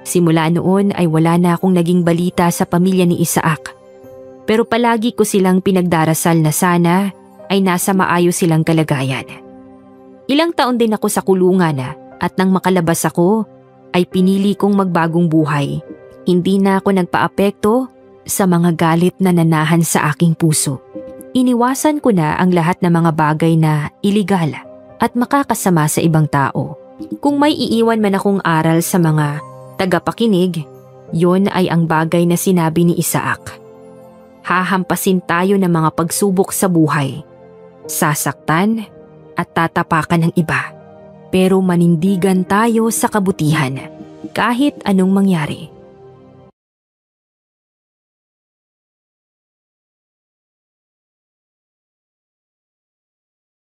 Simula noon ay wala na akong naging balita sa pamilya ni Isaac. Pero palagi ko silang pinagdarasal na sana ay nasa maayos silang kalagayan. Ilang taon din ako sa kulungan at nang makalabas ako ay pinili kong magbagong buhay. Hindi na ako nagpaapekto sa mga galit na nanahan sa aking puso. Iniwasan ko na ang lahat ng mga bagay na iligal at makakasama sa ibang tao. Kung may iiwan man akong aral sa mga tagapakinig, yon ay ang bagay na sinabi ni Isaac. Hahampasin tayo ng mga pagsubok sa buhay, sasaktan at tatapakan ng iba. Pero manindigan tayo sa kabutihan kahit anong mangyari.